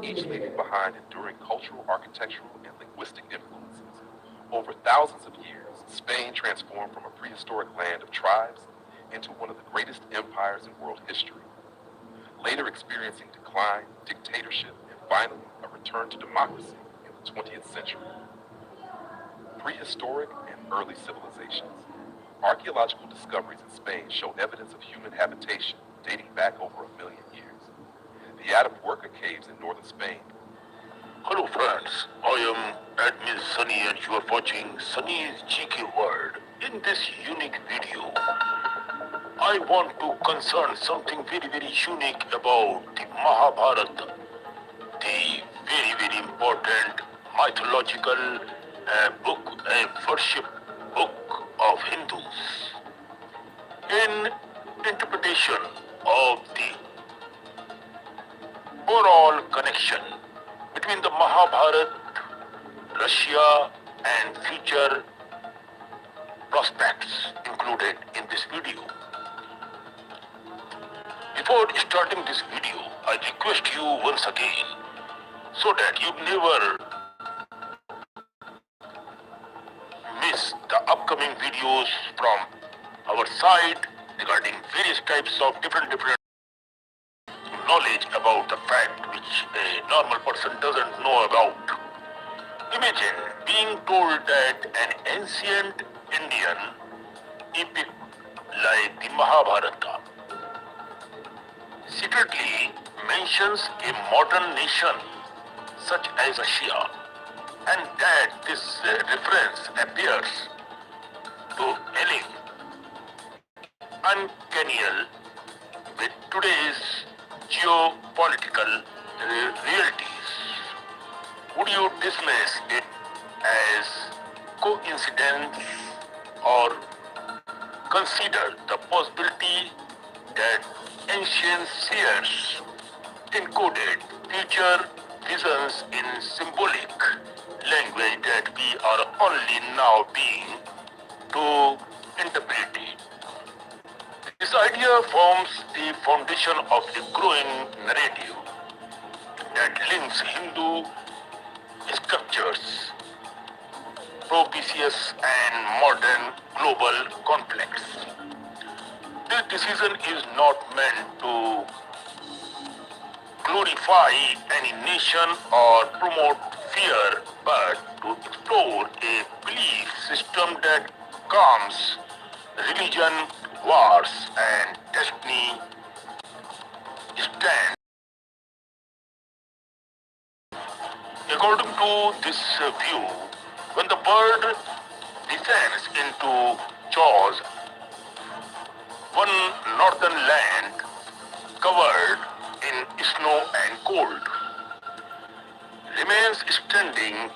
each leaving behind enduring cultural, architectural, and linguistic influences. Over thousands of years, Spain transformed from a prehistoric land of tribes into one of the greatest empires in world history, later experiencing decline, dictatorship, and finally a return to democracy in the 20th century. Prehistoric and early civilizations. Archaeological discoveries in Spain show evidence of human habitation dating back over 1 million years. The Atapuerca caves in northern Spain. Hello friends, I am Admin Sunny and you are watching Sunny's GK World. In this unique video, I want to concern something very unique about the Mahabharata, the very important mythological book, worship book of Hindus. In interpretation of the overall connection between the Mahabharata, Russia and future prospects included in this video. Before starting this video, I request you once again so that you never miss the upcoming videos from our site regarding various types of different knowledge about the fact which a normal person doesn't know about. Imagine being told that an ancient Indian epic like the Mahabharata secretly mentions a modern nation such as Russia, and that this reference appears to align uncanny with today's geopolitical realities. Would you dismiss it as coincidence or consider the possibility that ancient seers encoded future visions in symbolic language that we are only now being to interpret it? This idea forms the foundation of the growing narrative that links Hindu sculptures, propitious and modern global conflicts. This decision is not meant to glorify any nation or promote fear, but to explore a belief system that calms religion, wars, and destiny stand. According to this view, when the bird descends into jaws, one northern land covered in snow and cold remains standing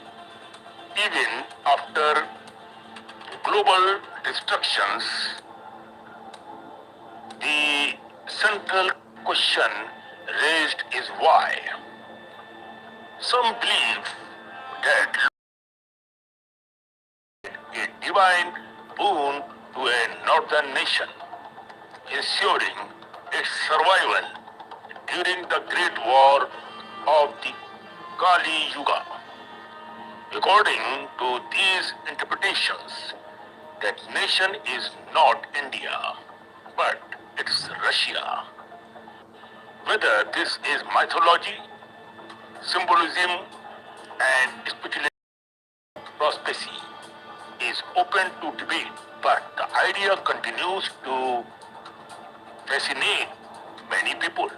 even after global destructions. The central question raised is why. Some believe that a divine boon to a northern nation, ensuring its survival during the Great War of the Kali Yuga. According to these interpretations, that nation is not India, but it's Russia. Whether this is mythology, symbolism, and spiritual prophecy is open to debate, but the idea continues to fascinate many people.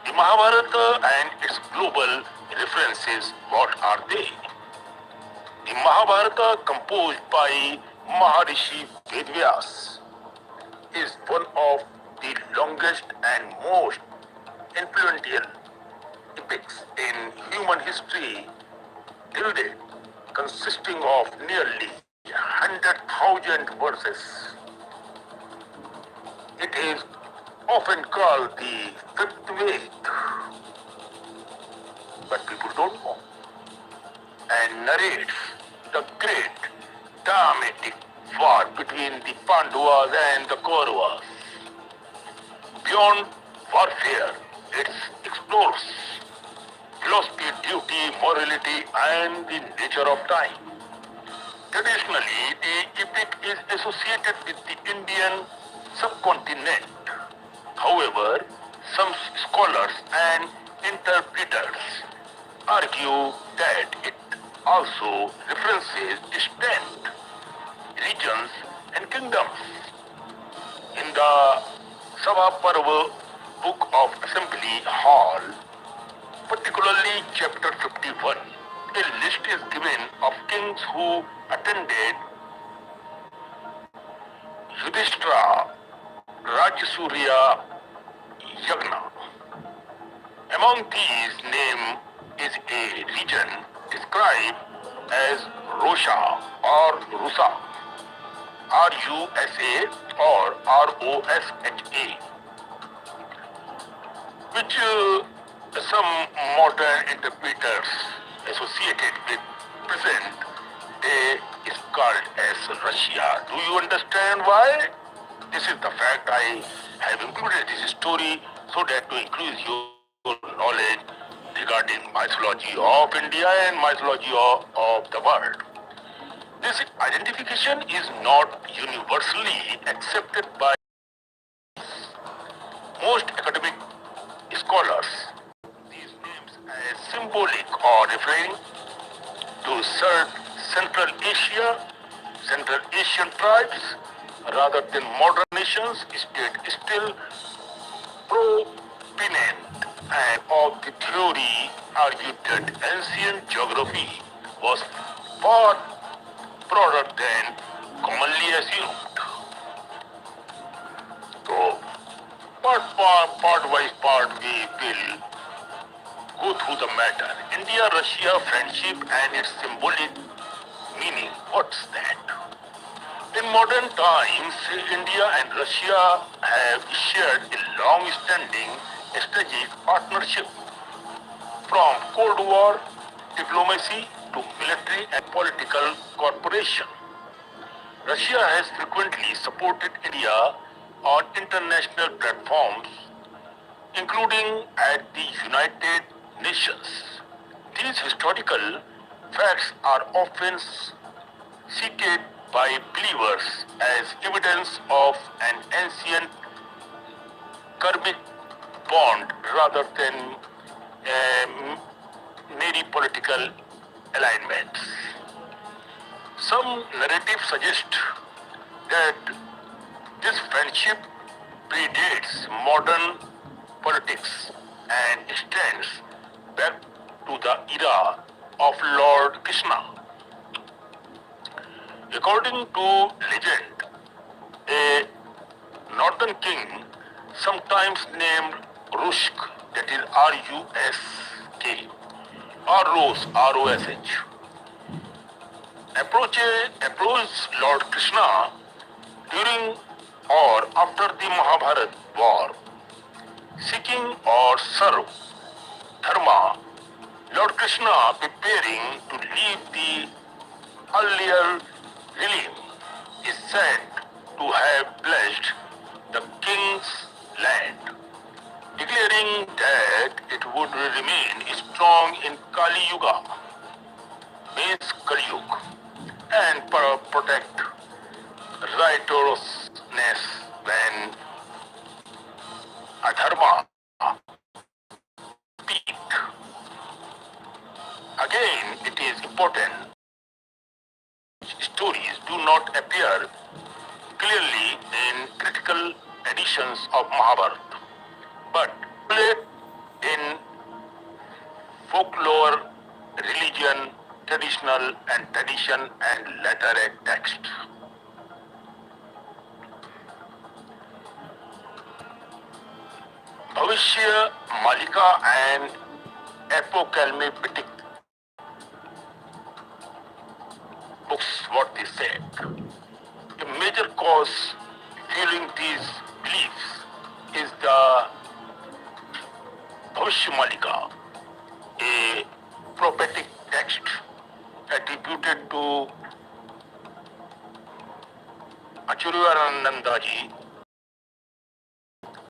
The Mahabharata and its global references, what are they? The Mahabharata, composed by Maharishi Vedvyas, is one of the longest and most influential epics in human history till date, consisting of nearly 100,000 verses. It is often called the fifth Ved, but people don't know, and narrates the great dramatic war between the Pandavas and the Kauravas. Beyond warfare, it explores philosophy, duty, morality, and the nature of time. Traditionally, the epic is associated with the Indian subcontinent. However, some scholars and interpreters argue that it also references distant regions and kingdoms. In the Sabha Parva Book of Assembly Hall, particularly chapter 51, a list is given of kings who attended Yudhishthira Rajasuria Yagna. Among these names is a region described as Rosha or Rusa, R-U-S-A or R-O-S-H-A, which some modern interpreters associated with present day is called as Russia. Do you understand why? This is the fact I have included this story so that to increase your knowledge regarding mythology of India and mythology of the world. This identification is not universally accepted by most academic scholars. These names as symbolic or referring to Central Asia, Central Asian tribes, rather than modern nations, state still proponent and of the theory argued that ancient geography was far broader than commonly assumed. So, part by part, we will go through the matter. India-Russia friendship and its symbolic meaning. What's that? In modern times, India and Russia have shared a long-standing strategic partnership from Cold War diplomacy to military and political cooperation. Russia has frequently supported India on international platforms, including at the United Nations. These historical facts are often cited by believers as evidence of an ancient karmic bond rather than mere political alignments. Some narratives suggest that this friendship predates modern politics and extends back to the era of Lord Krishna. According to legend, a northern king, sometimes named Rushk, that is R-U-S-K, or Rose, R-O-S-H, approached Lord Krishna during or after the Mahabharata war, seeking or serve dharma. Lord Krishna preparing to leave the earlier realm is said to have blessed the king's land, declaring that it would remain strong in Kali Yuga, means Kali Yuga, and protect righteousness when adharma peak. Again, it is important stories do not appear clearly in critical editions of Mahabharata, but in folklore, religion, traditional and tradition and literary text. Bhavishya, Malika and apocalyptic books, what they said. A major cause fueling these beliefs is the Bhavishya Malika, a prophetic text attributed to Acharyanandaji